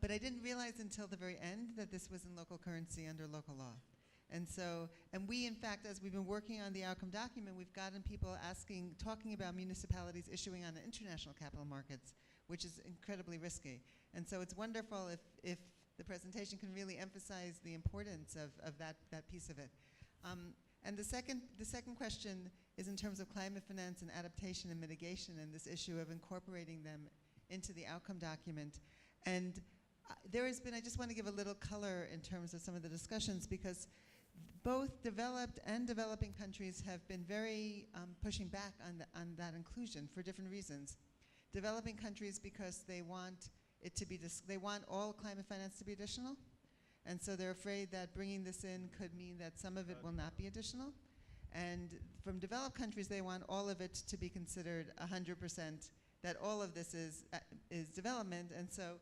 H: but I didn't realize until the very end that this was in local currency under local law. And so, and we, in fact, as we've been working on the outcome document, we've gotten people talking about municipalities issuing on the international capital markets, which is incredibly risky. And so it's wonderful if the presentation can really emphasize the importance of that piece of it. And the second question is in terms of climate finance and adaptation and mitigation and this issue of incorporating them into the outcome document. And there has been, I just want to give a little color in terms of some of the discussions, because both developed and developing countries have been very pushing back on that inclusion for different reasons. Developing countries because they want it to be, they want all climate finance to be additional, and so they're afraid that bringing this in could mean that some of it will not be additional. And from developed countries, they want all of it to be considered 100%, that all of this is development. And so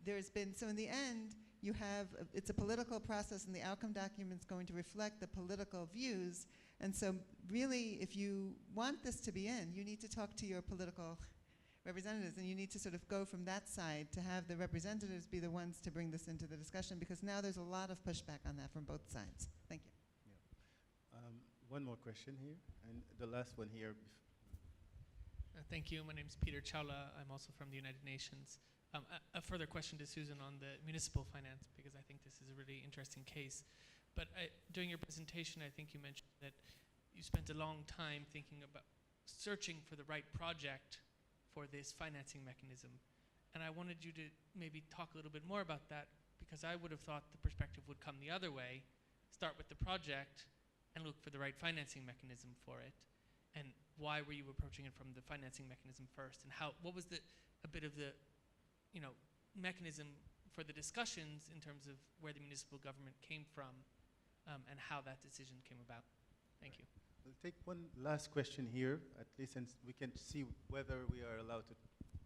H: there's been, so in the end, you have, it's a political process, and the outcome document's going to reflect the political views. And so really, if you want this to be in, you need to talk to your political representatives, and you need to sort of go from that side to have the representatives be the ones to bring this into the discussion, because now there's a lot of pushback on that from both sides. Thank you.
A: Yeah. One more question here, and the last one here.
I: Thank you. My name is Peter Chawla. I'm also from the United Nations. A further question to Susan on the municipal finance, because I think this is a really interesting case. But during your presentation, I think you mentioned that you spent a long time thinking about searching for the right project for this financing mechanism. And I wanted you to maybe talk a little bit more about that, because I would have thought the perspective would come the other way, start with the project and look for the right financing mechanism for it. And why were you approaching it from the financing mechanism first? And what was a bit of the mechanism for the discussions in terms of where the municipal government came from and how that decision came about? Thank you.
A: We'll take one last question here, at least, and we can see whether we are allowed to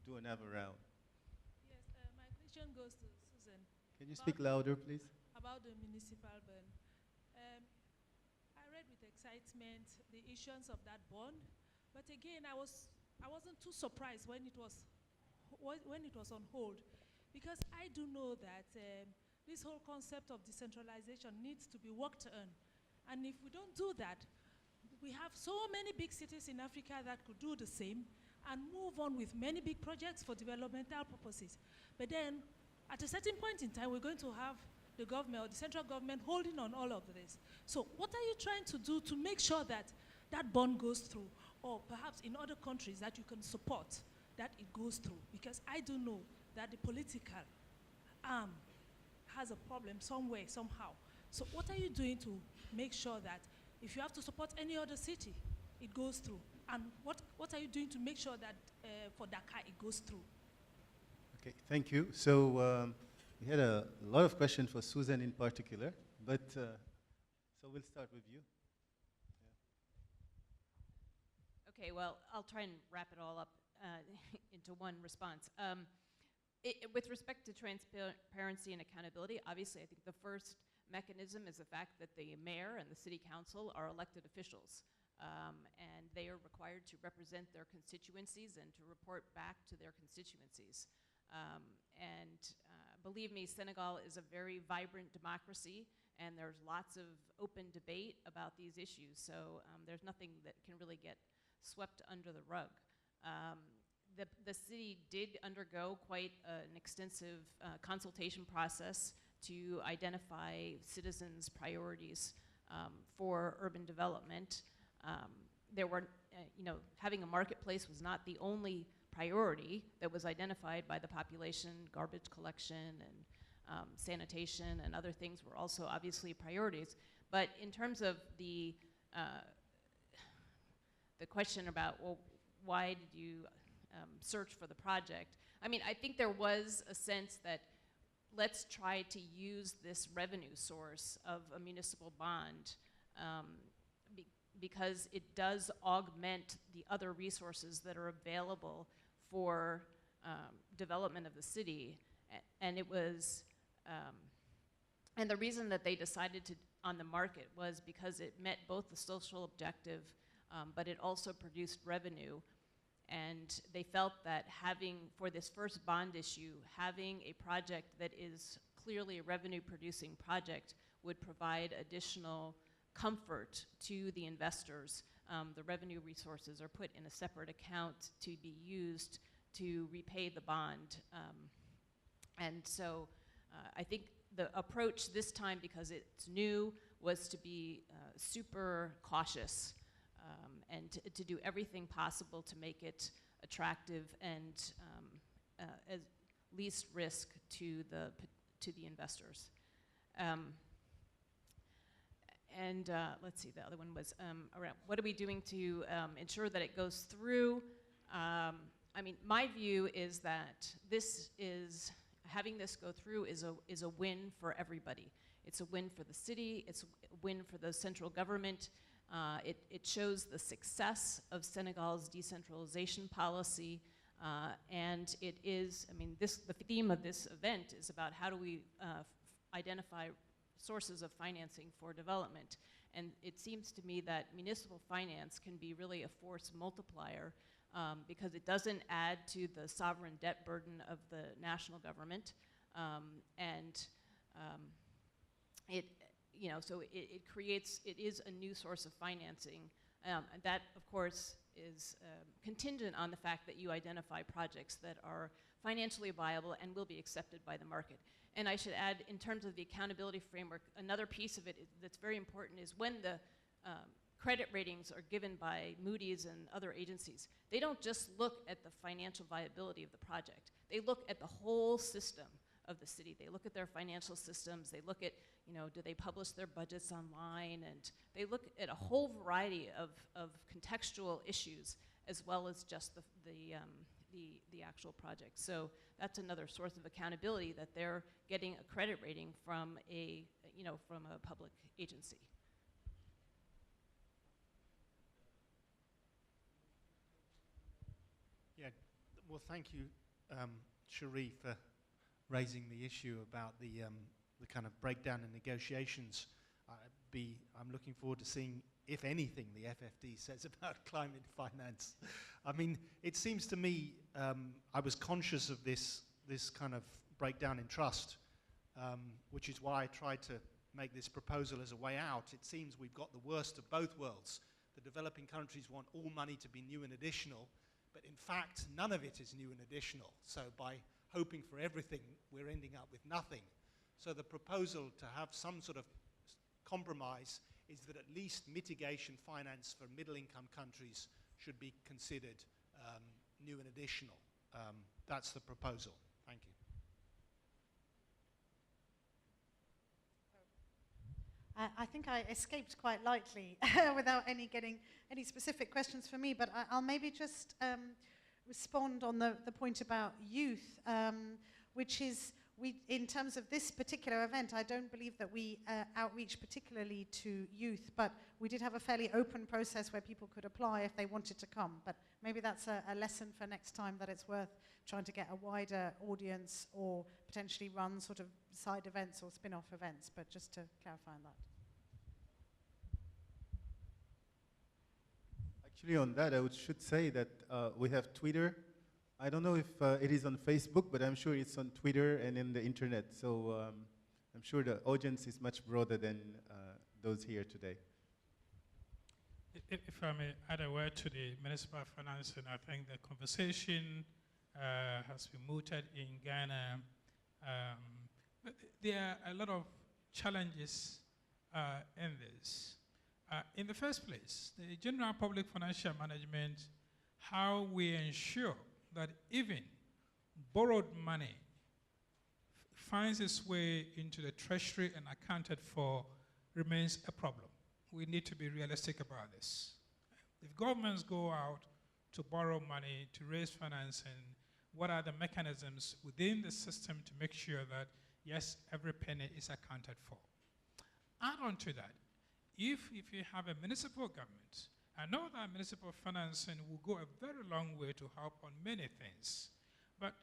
A: do another round.
J: Yes, my question goes to Susan.
A: Can you speak louder, please?
J: About the municipal bond. I read with excitement the issuance of that bond, but again, I wasn't too surprised when it was on hold, because I do know that this whole concept of decentralization needs to be worked on, and if we don't do that, we have so many big cities in Africa that could do the same and move on with many big projects for developmental purposes. But then, at a certain point in time, we're going to have the government or the central government holding on all of this. So what are you trying to do to make sure that that bond goes through, or perhaps in other countries that you can support that it goes through? Because I do know that the political arm has a problem somewhere, somehow. So what are you doing to make sure that if you have to support any other city, it goes through? And what are you doing to make sure that for Dakar it goes through?
A: Okay, thank you. So we had a lot of questions for Susan in particular, but so we'll start with you. Yeah.
D: Okay, well, I'll try and wrap it all up into one response. With respect to transparency and accountability, obviously I think the first mechanism is the fact that the mayor and the city council are elected officials, and they are required to represent their constituencies and to report back to their constituencies. Believe me, Senegal is a very vibrant democracy, and there's lots of open debate about these issues, so there's nothing that can really get swept under the rug. The city did undergo quite an extensive consultation process to identify citizens' priorities for urban development. There were, having a marketplace was not the only priority that was identified by the population. Garbage collection and sanitation and other things were also obviously priorities. But in terms of the question about, well, why did you search for the project? I mean, I think there was a sense that let's try to use this revenue source of a municipal bond because it does augment the other resources that are available for development of the city. And it was, and the reason that they decided to on the market was because it met both the social objective, but it also produced revenue. And they felt that for this first bond issue, having a project that is clearly a revenue-producing project would provide additional comfort to the investors. The revenue resources are put in a separate account to be used to repay the bond. And so I think the approach this time, because it's new, was to be super cautious and to do everything possible to make it attractive and as least risk to the investors. Let's see, the other one was around what are we doing to ensure that it goes through? I mean, my view is that having this go through is a win for everybody. It's a win for the city, it's a win for the central government. It shows the success of Senegal's decentralization policy, and it is, I mean, the theme of this event is about how do we identify sources of financing for development. And it seems to me that municipal finance can be really a force multiplier because it doesn't add to the sovereign debt burden of the national government. It is a new source of financing. And that, of course, is contingent on the fact that you identify projects that are financially viable and will be accepted by the market. And I should add, in terms of the accountability framework, another piece of it that's very important is when the credit ratings are given by Moody's and other agencies, they don't just look at the financial viability of the project. They look at the whole system of the city. They look at their financial systems. They look at, do they publish their budgets online? And they look at a whole variety of contextual issues as well as just the actual project. So that's another source of accountability, that they're getting a credit rating from a public agency.
E: Yeah, well, thank you, Cherie, for raising the issue about the kind of breakdown in negotiations. I'm looking forward to seeing, if anything, the FFD says about climate finance. I mean, it seems to me, I was conscious of this kind of breakdown in trust, which is why I tried to make this proposal as a way out. It seems we've got the worst of both worlds. The developing countries want all money to be new and additional, but in fact, none of it is new and additional. So by hoping for everything, we're ending up with nothing. So the proposal to have some sort of compromise is that at least mitigation finance for middle-income countries should be considered new and additional. That's the proposal. Thank you.
C: I think I escaped quite lightly without getting any specific questions for me, but I'll maybe just respond on the point about youth, which is, in terms of this particular event, I don't believe that we outreach particularly to youth, but we did have a fairly open process where people could apply if they wanted to come. But maybe that's a lesson for next time, that it's worth trying to get a wider audience or potentially run sort of side events or spin-off events, but just to clarify on that.
A: Actually, on that, should say that we have Twitter. I don't know if it is on Facebook, but I'm sure it's on Twitter and in the internet. So I'm sure the audience is much broader than those here today.
B: If I may add a word to the municipal financing, I think the conversation has been mooted in Ghana. But there are a lot of challenges in this. In the first place, the general public financial management, how we ensure that even borrowed money finds its way into the treasury and accounted for, remains a problem. We need to be realistic about this. If governments go out to borrow money, to raise financing, what are the mechanisms within the system to make sure that, yes, every penny is accounted for? Add on to that, if you have a municipal government, I know that municipal financing will go a very long way to help on many things. But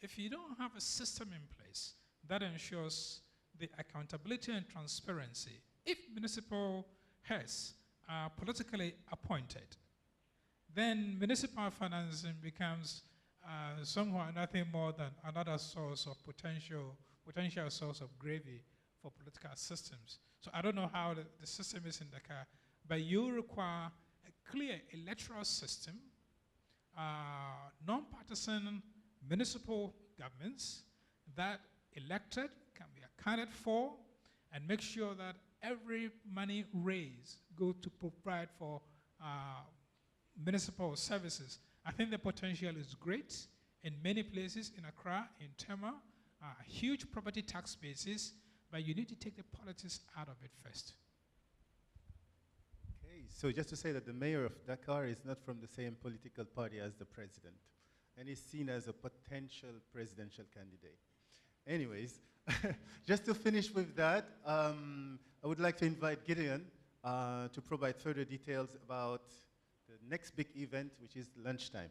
B: if you don't have a system in place that ensures the accountability and transparency, if municipal heads are politically appointed, then municipal financing becomes somewhat nothing more than another source of potential source of gravy for political systems. So I don't know how the system is in Dakar, but you require a clear electoral system, non-partisan municipal governments that elected can be accounted for, and make sure that every money raised goes to provide for municipal services. I think the potential is great in many places, in Accra, in Tema, huge property tax bases, but you need to take the politics out of it first.
A: Okay, so just to say that the mayor of Dakar is not from the same political party as the president, and is seen as a potential presidential candidate. Anyways, just to finish with that, I would like to invite Gideon to provide further details about the next big event, which is lunchtime.